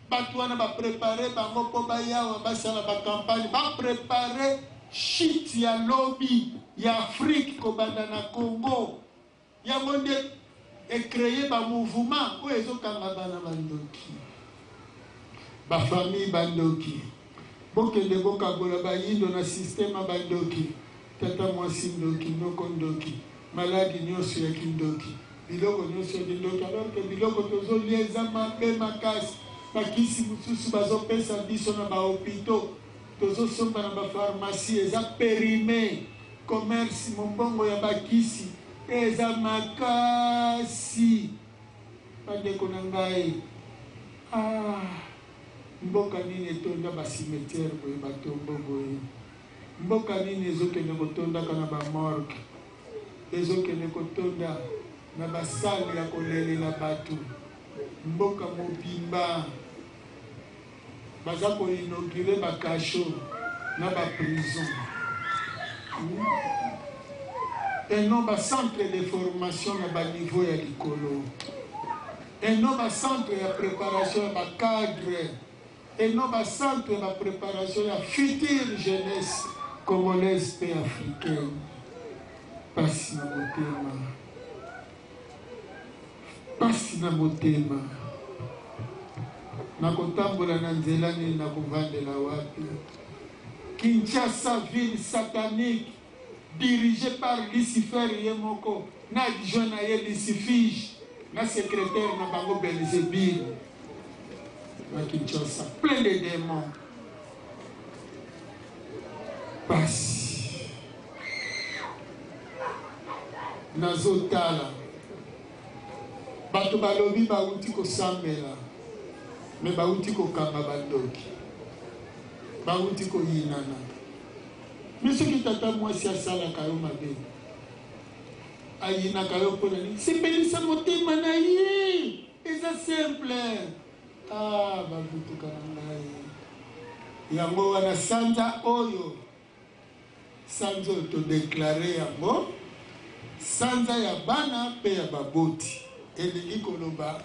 bato wana baprepare bango mpo bayawa basala bakampagne baprepare shit ya lobi ya Afrique kobanda na Congo yango nde et créer un mouvement où ils ont kangabana bandoki. Ba famille bandoki. Bokende bokabola ba yindo na système bandoki. Tata mwasi ndoki, noko ndoki. Maladi nyoso ya kindoki. Biloko nyoso ya kindoki. Alors que biloko tozo lieza mabe makasi. Bakisi mususu bazopesa biso na ba hôpitaux. Tozo somba na ba pharmacie eza périmé. Commerce mombongo ya bakisi. Eza makasi. Bandeko na ngai. Mboka nini etonda ba cimetière boye batombo boye. Mboka nini ezokende kotonda kana ba morgue. Ezokende kotonda na ba salle ya kolelela batu. Mboka mobimba. Baza ko inaugurer ba cachot na ba prison. Et non ba centre de formation na ba niveau ya likolo. Et non ba centre ya préparation ya ba cadre. Et non ba centre ya préparation ya future jeunesse congolaise et africaine. Pasi na motema. Pasi na motema. Nakotambola na nzela nini na kovandela wapi. Kinshasa, ville satanique, dirigée par Lucifer Yemoko, na adjoint na ye Lucifige, na secrétaire na bango Belzébile. Na Kinshasa, plein de démons. Pasi. Nazotala. Bato balobi bauti kosambela. Mais bauti kokanga bandoki. Bauti koyinana. Mais ce qui tata mwasi asala kayo mabe. Ayina kayo pona ni. Sepelisa motema na ye. Eza simple. Babutu kanangai. Yango wana sanza oyo. Sanza to déclarer yango. Sanza ya bana pe ya baboti. Elingi koloba.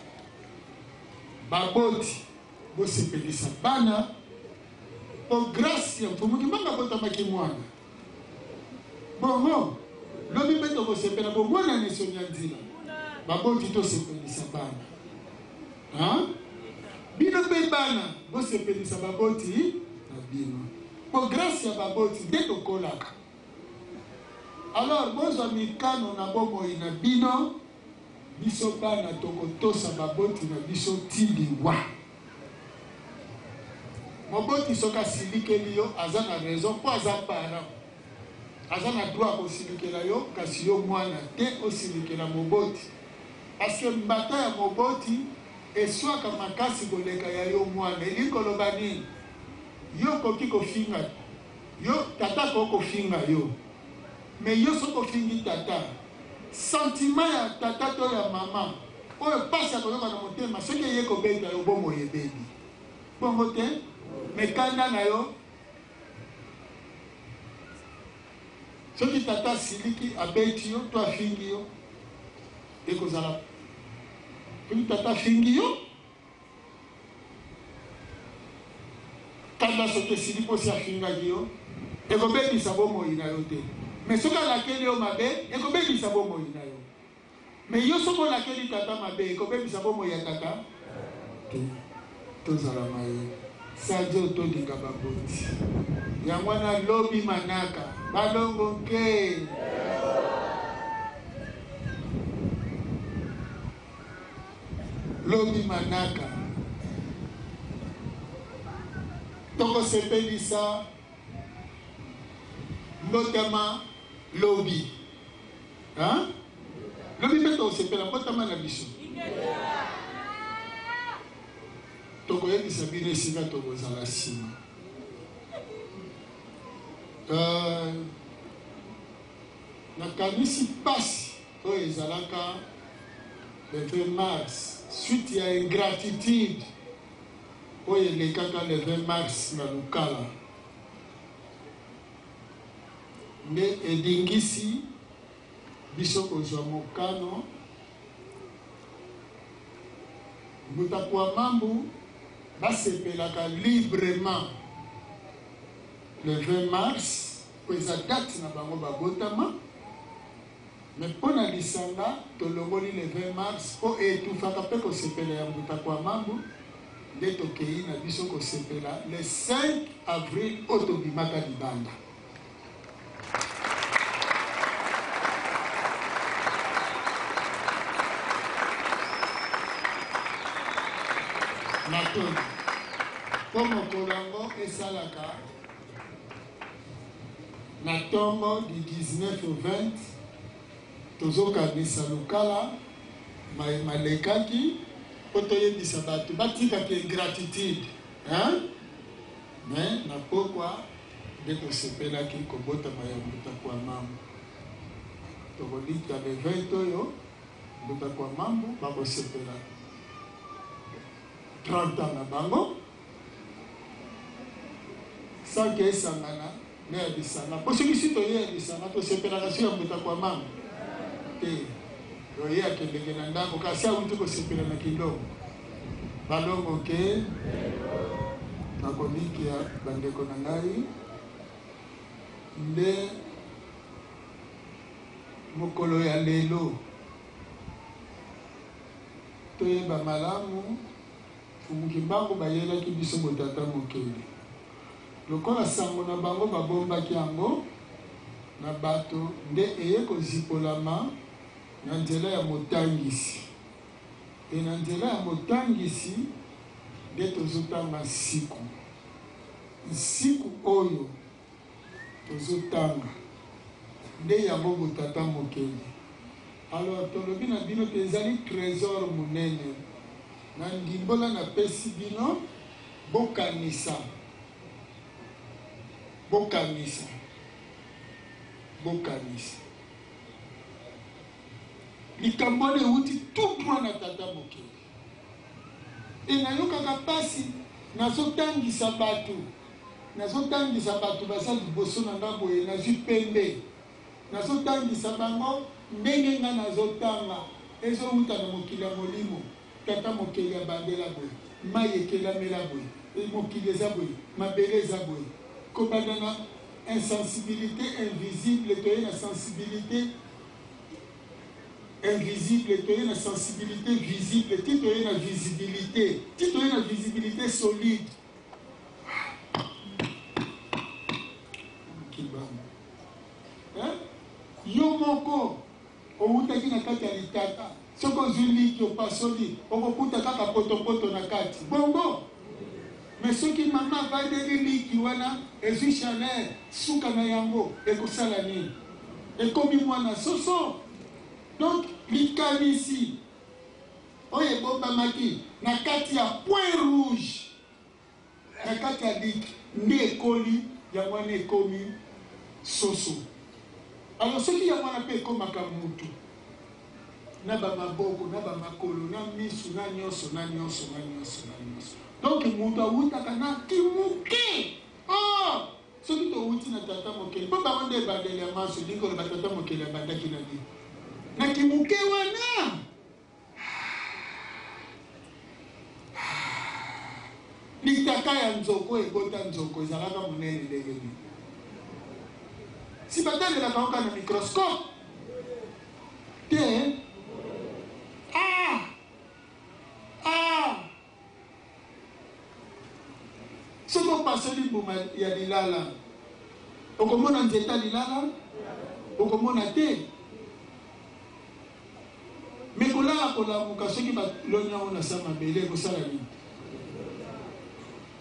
Baboti. Bo sepelisa bana. Po grâce ya mfumu kimanga bota makimwana. Bongo. Lobi beto bo sepela bo mwana ne sonya nzila. Baboti to sepelisa bana. Hein? Bino pe bana bo sepelisa baboti na bino. Po grâce ya baboti deto kolaka. Alors bozo mikano na bomo ina bino biso bana tokotosa baboti na biso tiliwa. Moboti soka silikeli yo aza na raison po aza parent. Aza na droit ko silikela yo kasi yo mwana te o silikela moboti. Parce que mbata ya moboti eswaka makasi koleka ya yo mwana. Elikolo bani yo koki kofinga. Yo tata ko kofinga yo. Mais yo soko fingi tata. Sentiment ya tata to ya mama. Oyo pasi ya koyoka na motema soki ye ko beta yo bomo ye bebi. Bongo te mais kanda na yo soki tata siliki abeti yo to afingi yo ekozala. Soki tata fingi yo kanda soki siliki osi afingaki yo ekobebisa bomoi na yo te. Mais soki alakeli yo mabe ekobebisa bomoi na yo. Mais yo soki olakeli tata mabe ekobebisa bomoi ya tata te. Tozala maye sajo tolinga baboti yango na lobi manaka balongo ke lobi manaka toko sepelisa mbotama lobi lobi mpeto sepela mbotama na biso tokoyebisa bino esika tokozala nsima. Nakanisi pasi oyo ezalaka le 20 mars suite ya ingratitude oyo elekaka le 20 mars na Lukala nde edingisi biso kozwa mokano mutakuwa mambu basepelaka librement le 20 mars po eza date na bango babotama Mais pour la lisanga, tu le 20 mars, pour étouffer que qu'on s'appelle à Moutakwamambu, dès que Kéi n'a dit qu'on s'appelle le 5 avril, Autobimaka Libanda. Maintenant, comme au Colango et Salaka, na tombe du 19 au 20, tozokanisa lokala malekaki po toyebisa bato batikaki gratitude mais na pokwa nde tosepelaki kobotama ya Moutakwamambu. Tokolika le 20 oyo Moutakwamambu bakosepela 30 ans na bango sanke esangana ne ya bisanga po soki si toye ya bisanga tosepelaka so ya Moutakwamambu te oye akendeke na ndako kasi awuti kosepela na kidogo balongo ke nakomikia bandeko na ngai nde mokolo ya lelo toyeba malamu fumuki mbango bayelaki biso botata mokili lokola sango na bango babombaki yango na bato nde eye kozipolama na nzela ya motangisi e na nzela ya motangisi nde tozotanga nsiku oyo tozotanga nde yango botata mokili. Alors tolobi na bino te ezali trésor munene na ndimbola na pesi bino bokanisa likambo euti tout droit na tata mokili e nayokaka pasi nazotangisa bato baza liboso na nga boye nazwi pembe nazotangisa bango ndenge nga nazotanga ezowuta na mokili ya molimo tata mokili ya bandela boye mai ekelamela boye mokili eza boye mabele eza boye kobanda na insensibilité invisible toye na sensibilité invisible toye na sensibilité visible ti toye na visibilité solide yo moko owutaki na kati ya litata soki ozwi liki opasoli okokuta kaka potopoto na kati bongo. Mais soki mama avandeli liki wana ezwi chaleur suka na yango ekosala nini? Ekomi mwana soso. Donc likanisi oyo ebombamaki na kati ya point rouge na kati ya liki nde ekoli yango wana ekomi soso. Alors soki yango wana mpe ekomaka mutu na bamaboko na bamakolo na misu na nyonso. Donc mutu awutaka na kimuke. Oh soki towuti na tata mokili mpo bango nde ebandeli ya maso likolo batata mokili abandaki na bino na kimuke wana litaka ya nzoko ebota nzoko ezalaka monene ndenge nini si batalelaka oka na microscope te. soki opasoli mbuma ya lilala okomona nzeta lilala okomona te. Me kolala kolamuka soki balonya ngo na sa mabele ekosala nini?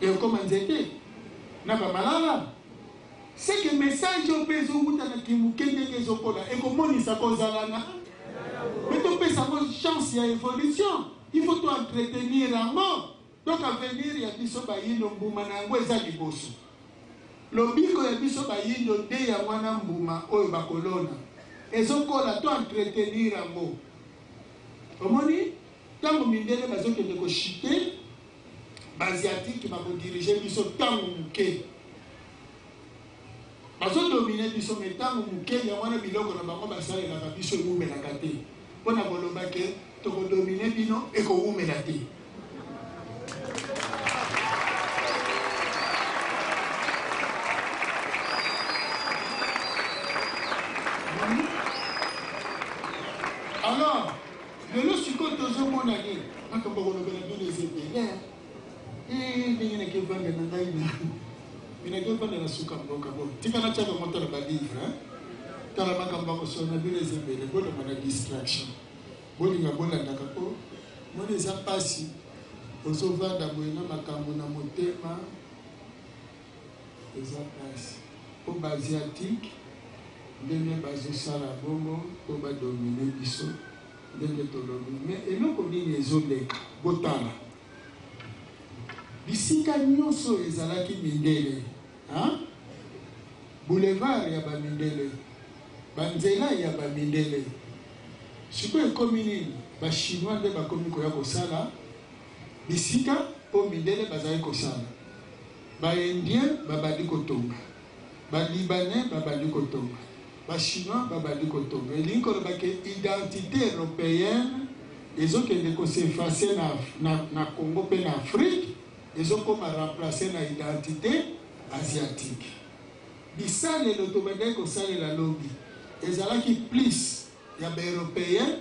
Ekoma nzete na bamalala. C'est que message au pays où tu as qui ezokola ekomonisa kozalana. Mais tu peux savoir chance ya évolution. Il faut toi entretenir en mort. Donc à venir il y a biso bayindo mbuma na ngo eza liboso. Lobiko ya biso bayindo de ya mwana mbuma oyo bakolona. Ezokola to entretenir en mort. Omoni tango mindele bazokende ko chiter basiatique bako diriger biso tango muke. Bazo dominer biso metango muke ya wana biloko na bango basalelaka biso ewumelaka te. Mpona koloba ke tokodomine bino ekowumela te. vendre na ngai na mina ko vendre na suka mboka bo tika na chaka moto na livre tala makamba ko sona bile zembele bola mana distraction bolinga bola ndaka ko moni za pasi ozo vanda moyena makambo na motema eza pasi po ba asiatique ndenge bazosala bongo po badomine biso ndenge tolobi mais eloko nini ezoleka botala bisika nyonso ezalaki mindele boulevard ya bamindele banzela ya bamindele sikoyo ekomi nini bachinois nde bakomi koya kosala bisika mpo mindele bazali kosala baindien babandi kotonga balibanais babandi kotonga bachinois babandi kotonga elingi kolobaka identité européenne ezokende koseface na Congo mpe na Afrique ezokoma remplace na identité asiatique bisalelo tobandaki kosalela lobi ezalaki plus ya baeuropéen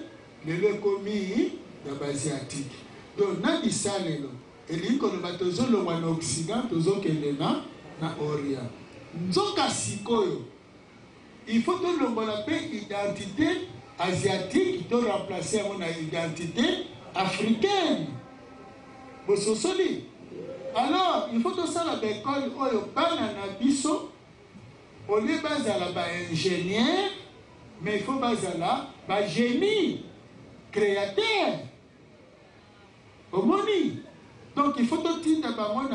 lelo ekomi ya baasiatique donc na bisalelo elingi koloba tozolongwa na occident tozokende na orient nzoka sikoyo il faut tolongola mpe identité asiatique to remplacer yango na identité africaine bososoli alors il faut tosala baekole oyo bana na biso olie bazala baingénieur mais il faut bazala bagénie créateur omoni donc il faut totinda bango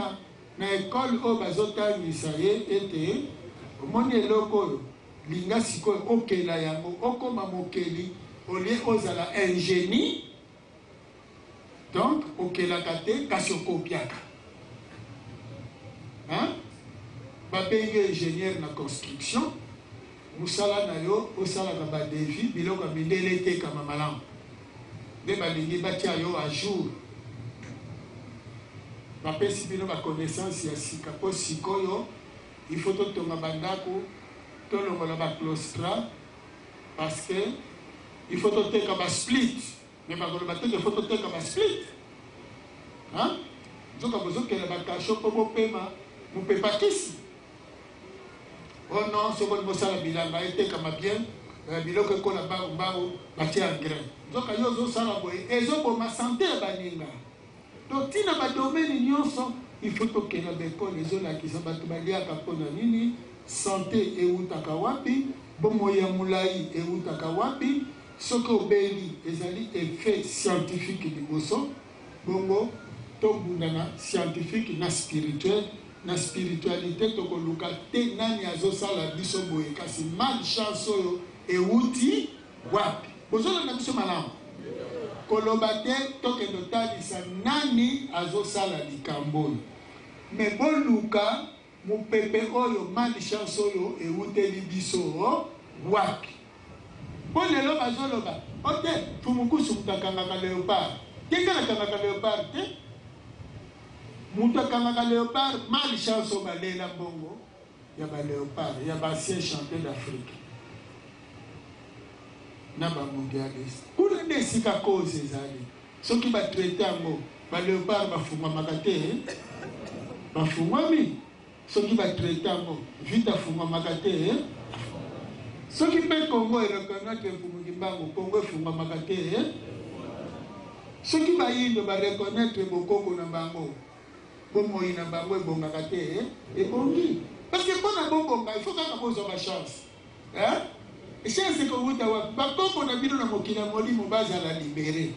na ekole oyo bazotangisa ye ete omoni eloko oyo linga sikoyo okela yango okoma mokeli olie ozala ingénie donc okelaka te kasi okopiaka babengi ingénieur na construction mosala na yo osalaka badevi biloko ya mindele etekama malamu nde balingi batia yo a jour bapesi bino baconnaissance ya sika mpo sikoyo il faut totonga bandako tolongola baclostra parce que il faut toteka basplit mais bakoloba teke il faut toteka basplit nzoka bozokela bakasho mpo bopema mopepakisi oh non sokoli bosala bilanga etekama bien biloko ekola mbangu batia engrais nzoka yo ozosala boye ezoboma sante ya baninga totina badomeni nyonso il faut tokela bekole ezolakisa bato baliaka mpona nini santé eutaka wapi bomoi ya molai eutaka wapi soki obeli ezali effet scientifique liboso bongo tobunda na scientifique na spirituel na spiritualité tokoluka te nani azosala biso boye kasi malchance oyo euti wapi bozolanda biso malamu koloba te tokende otalisa nani azosala likambo oyo me boluka mopepe oyo malchance oyo euteli biso wapi mpo lelo bazoloba ote fumukusu mutu akangaka léopard tekala akangaka léopard te mutu akangaka léopard malchance oyo balela mbongo ya baléopard ya basien chanté d'Afrique na bamondialiste kuna nde esika cause ezali soki batraite yango baléopard bafungwamaka te bafungwami soki batraite yango vite afungwamaka te soki mpe Congo ereconnaître efumuki mbango Congo efungwamaka te soki bayindo bareconnaître bokoko na bango bomoi na bango ebongaka te ebongi parce que mpona bobonga il faut kaka bozwa bachance chance kowuta wapi bakoko na bino na mokili ya molimo bazala libere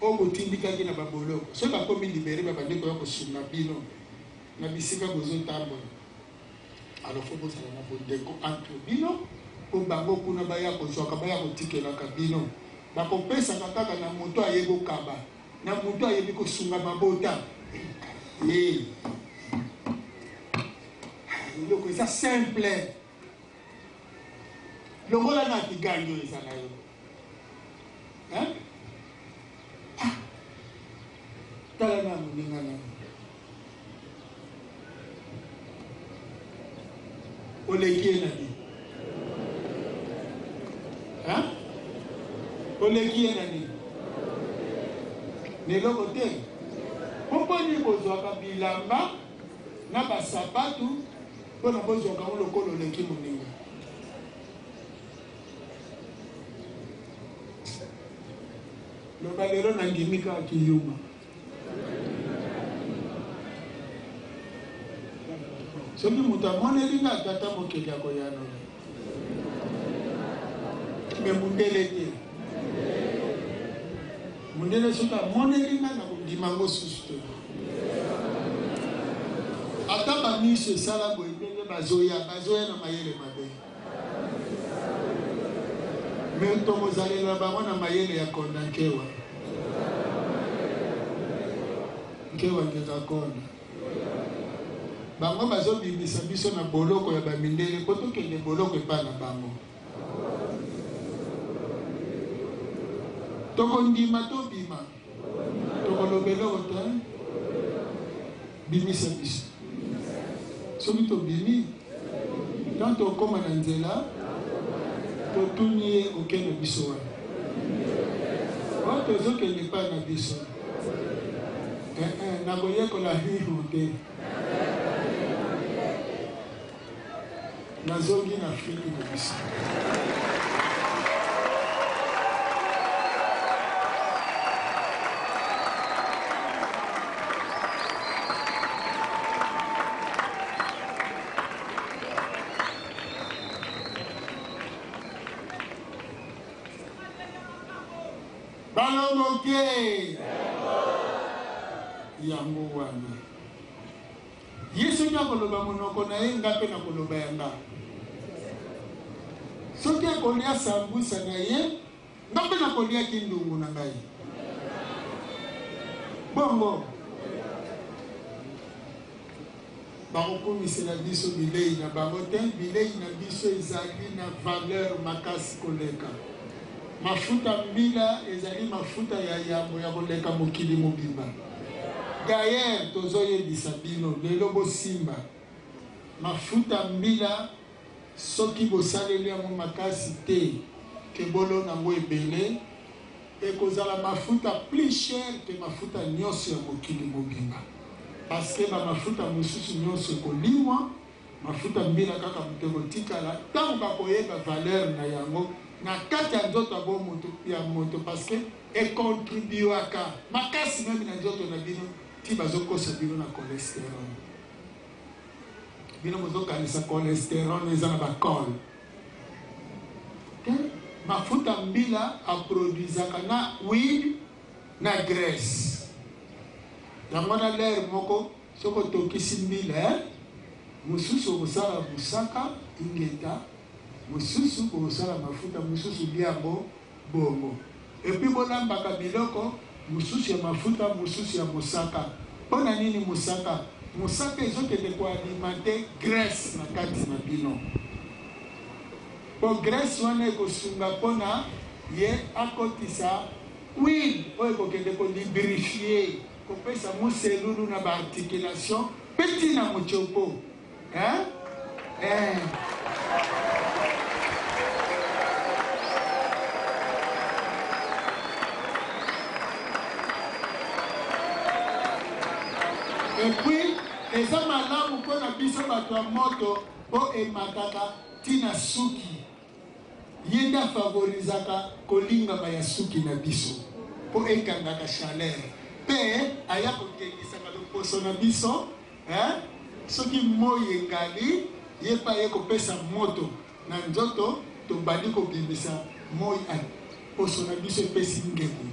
oyo botindikaki na baboloko soki bakomi libere babandi koya kosunga bino na bisika bozotambola alors fo bozala na bondeko entre bino po bango kuna baya kozwaka baya kotikelaka bino bakopesaka kaka na moto ayebi kokaba na moto ayebi kosunga mabota eloko eza simple longola na kigangi oyo eza na yo tala na moninga na oleki ye na nini oleki ye na nini neloko te mponi bozwaka bilamba na basapatu mpona bozwaka ngo lokolo oleki moninga. Loba lelo nandimi kaka kiyuma. Soki moto amoneli nga tata mokili ya koyano me mundele te. Mundele soki amoneli nga na kondima ngo susu te. Ata bamiso esala boye ndenge bazoya na mayele mabe. Me tokozalela bango na mayele ya konda nkewa. Nkewa ngeka konda. Bango bazobimisa biso na boloko ya bamindele po tokende boloko epa na bango. Tokondima tobima. Tokolobeloko te. Bimisa biso. Soki tobimi, tant tokoma na nzela, totuni ye okende biso wana. Oyo tozokende epa na biso. Nakoyekola himo te. Nazongi na Afrique na biso. Balomoke yango wana. Yesu nyakoloba monoko na ye nga pe na koloba yanga. Soki akolia sambusa na ye nga pe na kolia kindungu na ngai. Bongo bakokumisela biso bilei na bango te. Bilei na biso ezali na valeur makasi koleka. Mafuta mbila ezali mafuta ya yambo ya koleka mokili mobimba. D'ailleurs tozoyebisa bino lelo bosimba mafuta mbila soki bosaleli yango makasi te ke bolo nango ebele ekozala mafuta plus cher ke mafuta nyonso ya mokili mobimba. Parce que mafuta mosusu nyonso ekolimwa, mafuta mbila kaka moto ekotikala ntango bakoyeba valeur na yango na kati ya nzoto ya moto, parce que ekontribuaka makasi meme na nzoto na bino ti bazokosa bino na cholesterol. Bino bozokanisa cholesterol eza na bakol. Mafuta mbila aproduisaka na huile na graisse. Yango na lere moko soko tokisi mbila mosusu okosala musaka ingeta, mosusu okosala mafuta mosusu liambo bongo. Epi bolambaka biloko mosusu ya mafuta mosusu ya musaka. Pona nini musaka? Musaka ezokende koalimante graisse na kati na bino. Po graisse wana ekosunga pona ye akotisa huile oyo ekokende kolibrifie kopesa muselulu na baarticulation peti na mochopo. Et puis, eza malamu mpona biso bato ya moto po emataka tina suki. Yenda favorizaka kolingama ya suki na biso po ekangaka chaleur. Pe aya kotekisaka loposo na biso, soki moi engali yepa ye kopesa moto na nzoto tobandi kobimisa moi poso na biso epesi ngebu.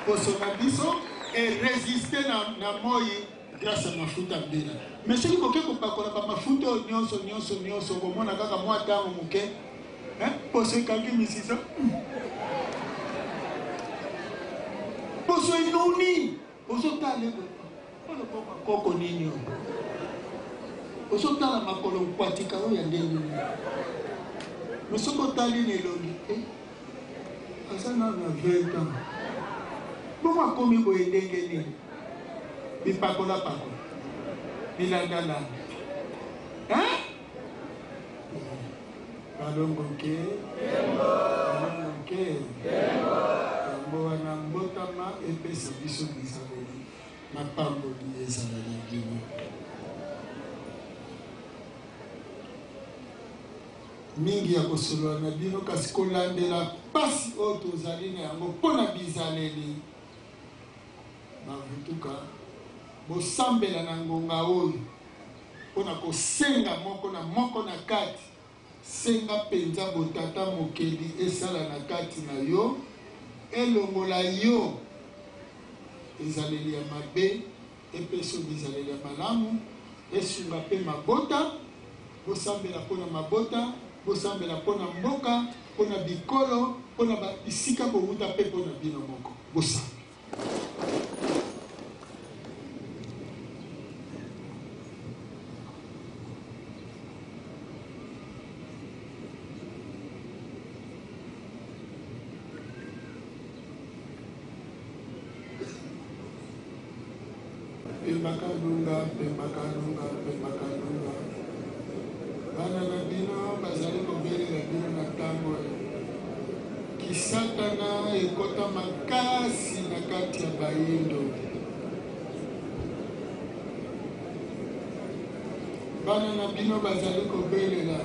Poso na biso et résister na moi grâce à mafuta mbila. Mais soki koke kopakola ba mafuta nyonso komona kaka mwa tango moke, poso ekangi misisa. Poso enoni ozotala koko nini ozotala makolo nkwatika oyo ya ndenge. Mais soki otali nelongi asa na 20 ans. Bongo akomi boye ndenge nini? Bipakola pakola. Bilandala. balongoke balongoke yango wana mbotama epesa biso bizaleli mapamboli ezala na bino. Mingi ya kosolola na bino kasi kolandela pasi oyo tozali na yango mpona bizaleli bavutuka bosambela na ngonga oyo mpona kosenga moko na kati. Senga penza botata mokeli esala na kati na yo elongola yo ezaleli ya mabe epeso bizaleli ya malamu esunga pe mabota. Bosambela mpona mabota, bosambela mpona mboka, mpona bikolo, mpona bisika bowuta mpe mpona bino moko. Bosambela Pemakanunga. Bana na bino bazali kobelela bino na ntango kisatana ekota makasi na kati ya bayindo. Bana na bino bazali kobelela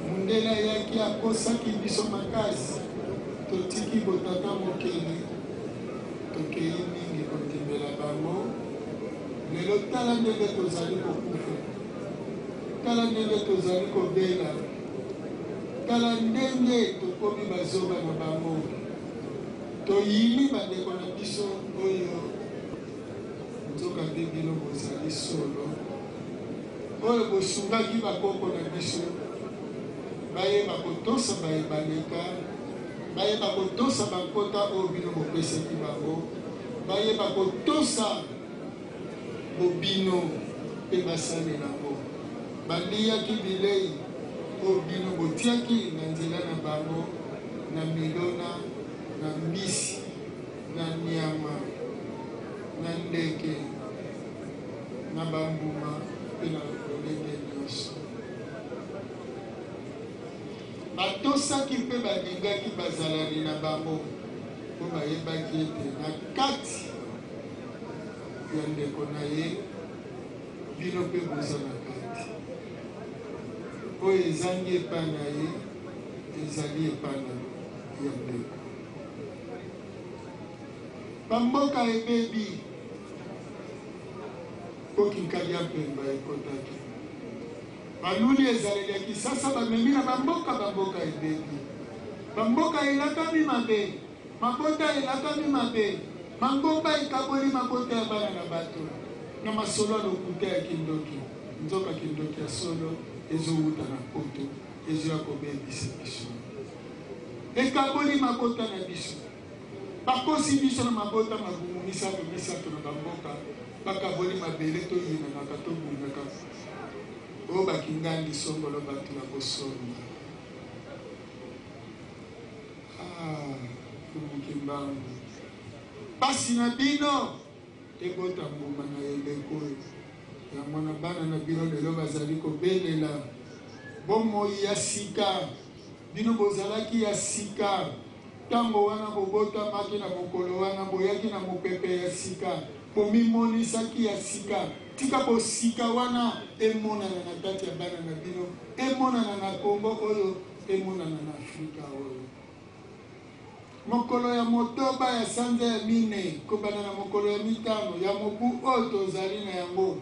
mundela yaki akosaki biso makasi totiki botata mokeli tokei mingi kondimela bango. Lelo tala ndenge tozali kokufa, tala ndenge tozali kobela, tala ndenge tokomi bazoba na bango. Toyimi bandeko na biso oyo nzoka nde bino bozali solo oyo bosungaki bakoko na biso bayeba kotosa bayebaleka, bayeba kotosa bakota oyo bino bopesaki bango, bayeba kotosa bobino mpe basali nango. Baliaki bilei oyo bino botiaki na nzela na bango, na milona, na mbisi, na nyama, na ndeke, na bambuma mpe na lolenge nyonso. Batosaki mpe balingaki bazalani na bango mpo bayebaki ete na kati ya ndeko na ye bino mpe boza na kati. Oyo ezangi epai na ye ezali epai na ya ndeko. Bamboka ebebi po kinkali ya mpemba ekotaki. Baluli ezalelaki sasa bamemi na bamboka ebebi. Bamboka elakami mabe, mabota elakami mabe, mangomba ekaboli mabota ya bana na bato. Na masolo lokuta ya kindoki, nzoka kindoki ya solo ezowuta na poto, ezoya kobebisa biso. Ekaboli mabota na biso. Bakosi biso na mabota magumu misato na bamboka, bakaboli mabele to yina na kato bunaka. O bakingandi songolo batu na kosonga. Kumukimbangu. Basi na bino ebota mbuma na eleko ya mwana bana na bino lelo bazali kobelela bomoi ya sika. Bino bozalaki ya sika. Tango wana bobota maki na mokolo wana boyaki na mopepe ya sika. Bomimonisaki ya sika. Tika bosika wana emonana na kati ya bana na bino. Emonana na Kongo oyo, emonana na Afrika oyo. Mokolo ya motoba ya sanza ya mine, kobana na mokolo ya mitano, ya mobu oyo tozali na yango.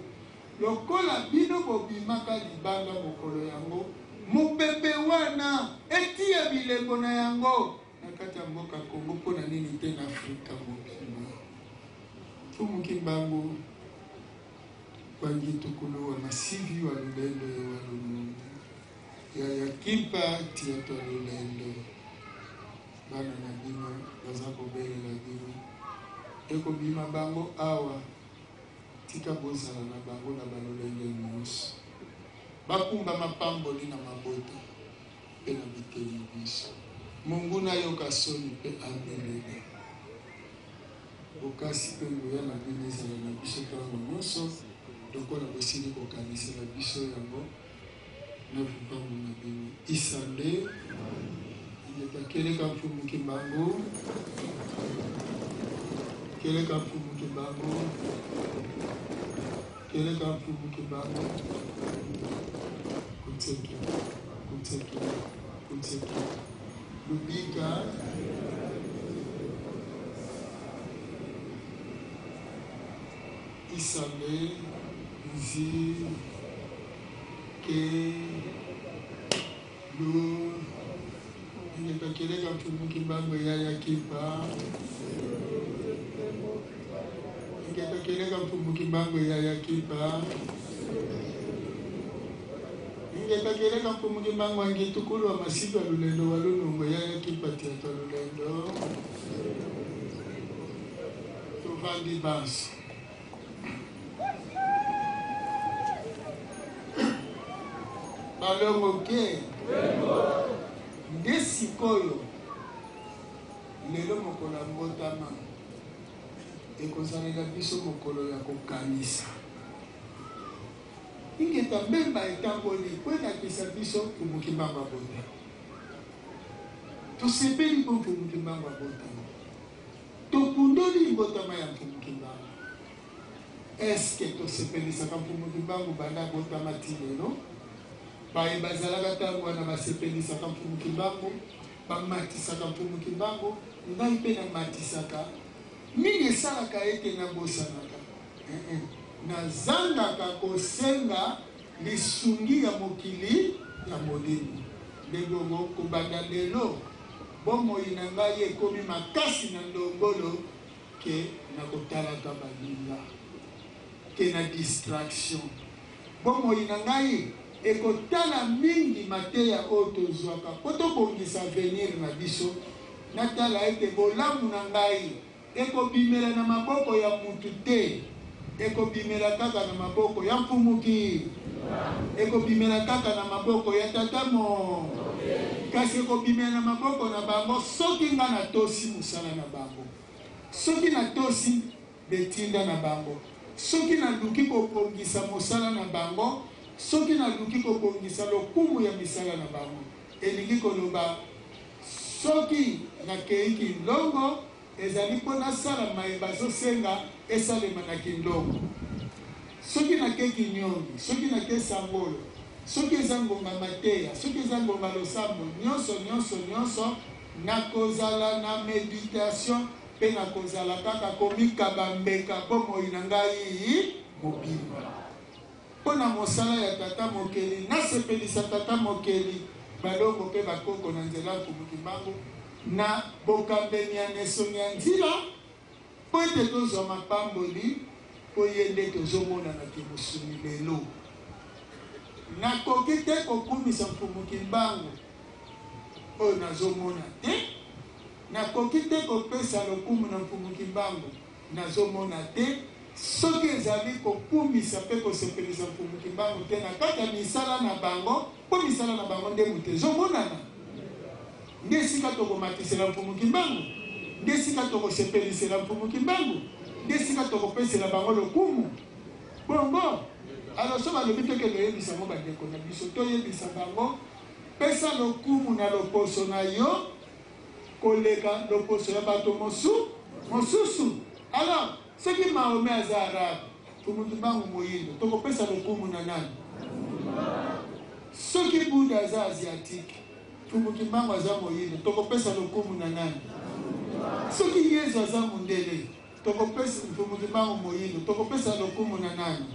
Lokola bino bobimaka libanga mokolo yango, mopepe wana eti ya bilembo na yango. Na kati ya mboka Kongo pona nini te na Afrika mobima. Tumukimbangu Wangitukulu wa masivi wa lulendo ya walunu ya yakimpa tiato lulendo. Bana na bino baza kobelela bino eko bima bango awa tika bozala na bango na balolenge nyonso bakumba mapamboli na mabota mpe na biteli biso. Mungu nayoka soni mpe abelela bokasi mpe nguya na bino ezala na biso ntango nyonso lokola bosili kokanisa na biso yango na vipango na bino isale keleka mfumu kimbango keleka mfumu kimbango keleka mfumu kimbango kuteke lubika isale zi ke lu keleka mfumu kimbango ya kipa keleka mfumu kimbango ya kipa keleka mfumu kimbango angitukulu wa masiku ya lulendo walunungo ya kipa tiata lulendo tuvandi basi balongo ke nde sikoyo lelo mokolo ya mbotama ekozalela biso mokolo ya kokanisa ingeta mbemba etamboli po elakisa biso mfumu kimbango abota tosepeli mpo mfumu kimbango abotama tokundoli mbotama ya mfumu kimbango eske tosepelisaka mfumu kimbango banda abotama ti lelo baye bazalaka ntango wana basepelisaka mfumu kimbango bamatisaka mfumu kimbango ngai mpe namatisaka nini esalaka ete nabosanaka nazangaka kosenga lisungi ya mokili ya molimo ndenge kobanda lelo bomoi na ngai ekomi makasi na ndongolo ke nakotalaka baninga ke na distraction bomoi na ngai ekotala mingi mateya oyo tozwaka po tobongisa avenir na biso natala ete bolamu na ngai ekobimela na maboko ya mutu te ekobimela kaka na maboko ya mfumuki ekobimela kaka na maboko ya tatamo kasi ekobimela na maboko na bango soki nga natosi mosala na bango soki natosi betinda na bango soki naluki kopongisa mosala na bango soki naluki kopongisa lokumu ya misala na bango elingi koloba soki nakei kindongo ezali mpo nasala mayeba zosenga esalema na kindongo soki nakei kinyongi soki nakei sangolo soki eza ngonga mateya soki eza ngonga losambo nyonso nakozala na meditation mpe nakozala kaka komikaba mbeka bomoi na ngai mobimba mpo na mosala ya tata mokeli nasepelisa tata mokeli balongo mpe bakoko na nzela mfumu kimbango na bokambeni ya nesoni ya nzila mpo ete tozwa mapamboli mpo ye nde tozomonana ke mosuni lelo nakoki te kokumisa mfumu kimbango oyo nazomona te nakoki te kopesa lokumu na mfumu kimbango nazomona te soki ezali kokumisa mpe kosepelisa mfumu kimbango te na kati ya misala na bango mpo misala na bango nde moto ezomonana nde esika tokomatisela mfumu kimbango nde esika tokosepelisela mfumu kimbango nde esika tokopesela bango lokumu bongo alo so balobi teke toyebisa ngo bandeko na biso toyebisa bango pesa lokumu na loposo na yo koleka loposo ya bato mosusu alors soki Mahome aza arabe mfumu kimbango moyindo tokopesa lokumu na nani soki Buda aza asiatique mfumu kimbango aza moyindo tokopesa lokumu na nani soki Yesu aza mundele tokopesa mfumu kimbango moyindo tokopesa lokumu na nani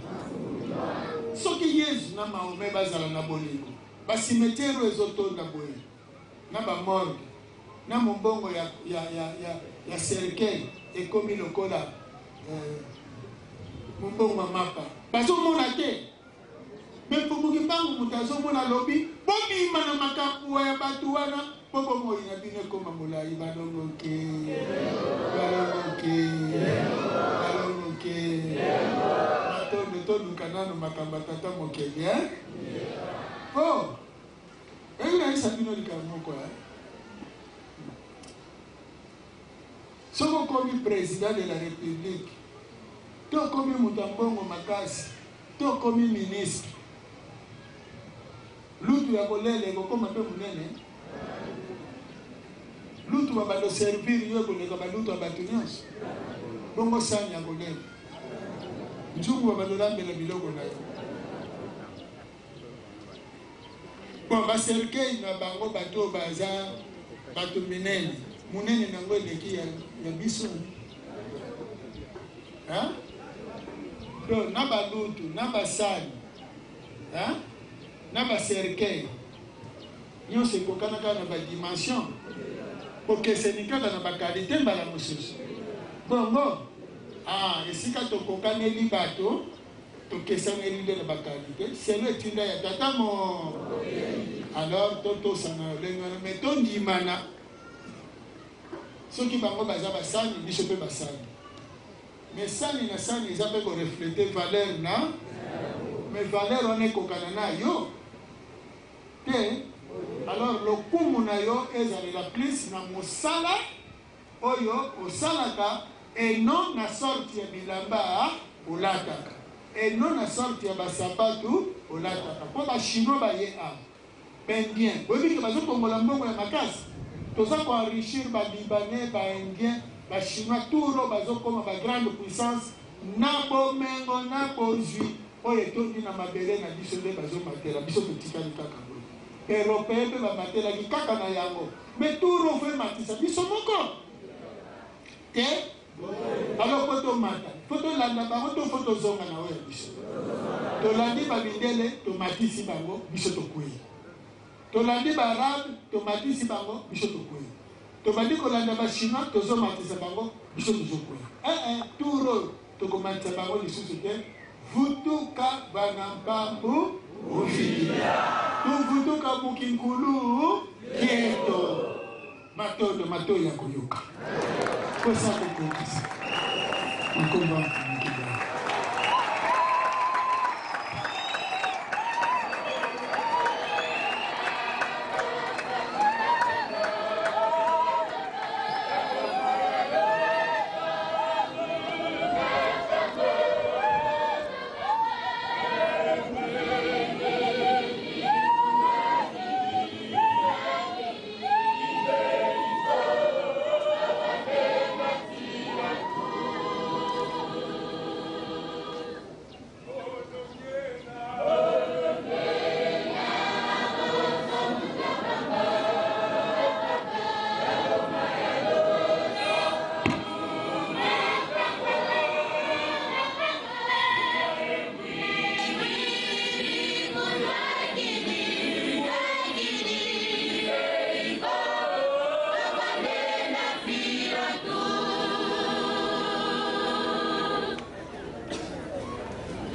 soki Yesu na Mahome bazala na bolingo basimetero ezotonda boye na bamorgue na mombongo ya cercueil ekomi lokola mombongo ya mapa bazomona te me mfumu kimbango moto azomona lobi bomima na makambo ya bato wana mpo bomoi na bino ekoma molai balongoke matondo toluka nano makambo atata mokeli o eyinayisa bino likambo moko soki okomi président de la république to okomi moto ya mbongo makasi to okomi ministre lutu ya kolele ekokoma mpe monene lutu babando servir yo ekoleka balutu ya bato nyonso bongo sani ya kolele nzungu babando lambela biloko na yo bon baserkei na bango bato baza bato minene monene nango eleki ya biso donc na balutu na basani na baserkei nyonso ekokana kaka na badimension okeseni kaka na bakalite mbala mosusu bongo esika tokokaneli bato tokesaneli nde na bakalite selo etinda ya tatamo alors totosana lengana me tondimana soki bango baza basani biso mpe basani mais sani na sani eza mpe koreflete valeur na mais valeur wana ekokana na yo te alors lokumu na yo ezalela plus na mosala oyo osalaka eno na sorti ya bilamba olataka eno na sorti ya basapatu olataka mpo bachinois baye awa baindien boyebiki bazokongola mbongo ya makasi toza koenrichir balibanais baindien bachinois turo bazokoma bagrande puissance na bomengo na bozwi oyo etondi na mabele na biso nde bazomatela biso totikali kaka boye européen mpe bamatelaki kaka na yango me turo fo ematisa biso moko te alors po tomata fo tolanda bango to fo tozonga na oyo ya biso tolandi babindele tomatisi bango biso tokwei tolandi baarabe tomatisi bango biso tokwei tobandi kolanda bachinois tozomatisa bango biso tozokwei turo tokomatisa bango lisusu te vutuka bana mpambu tuvutuka bukinkulu kieto matondo matoyo ya koyoka kosa kokokisa makomba mkida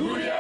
Hallelujah.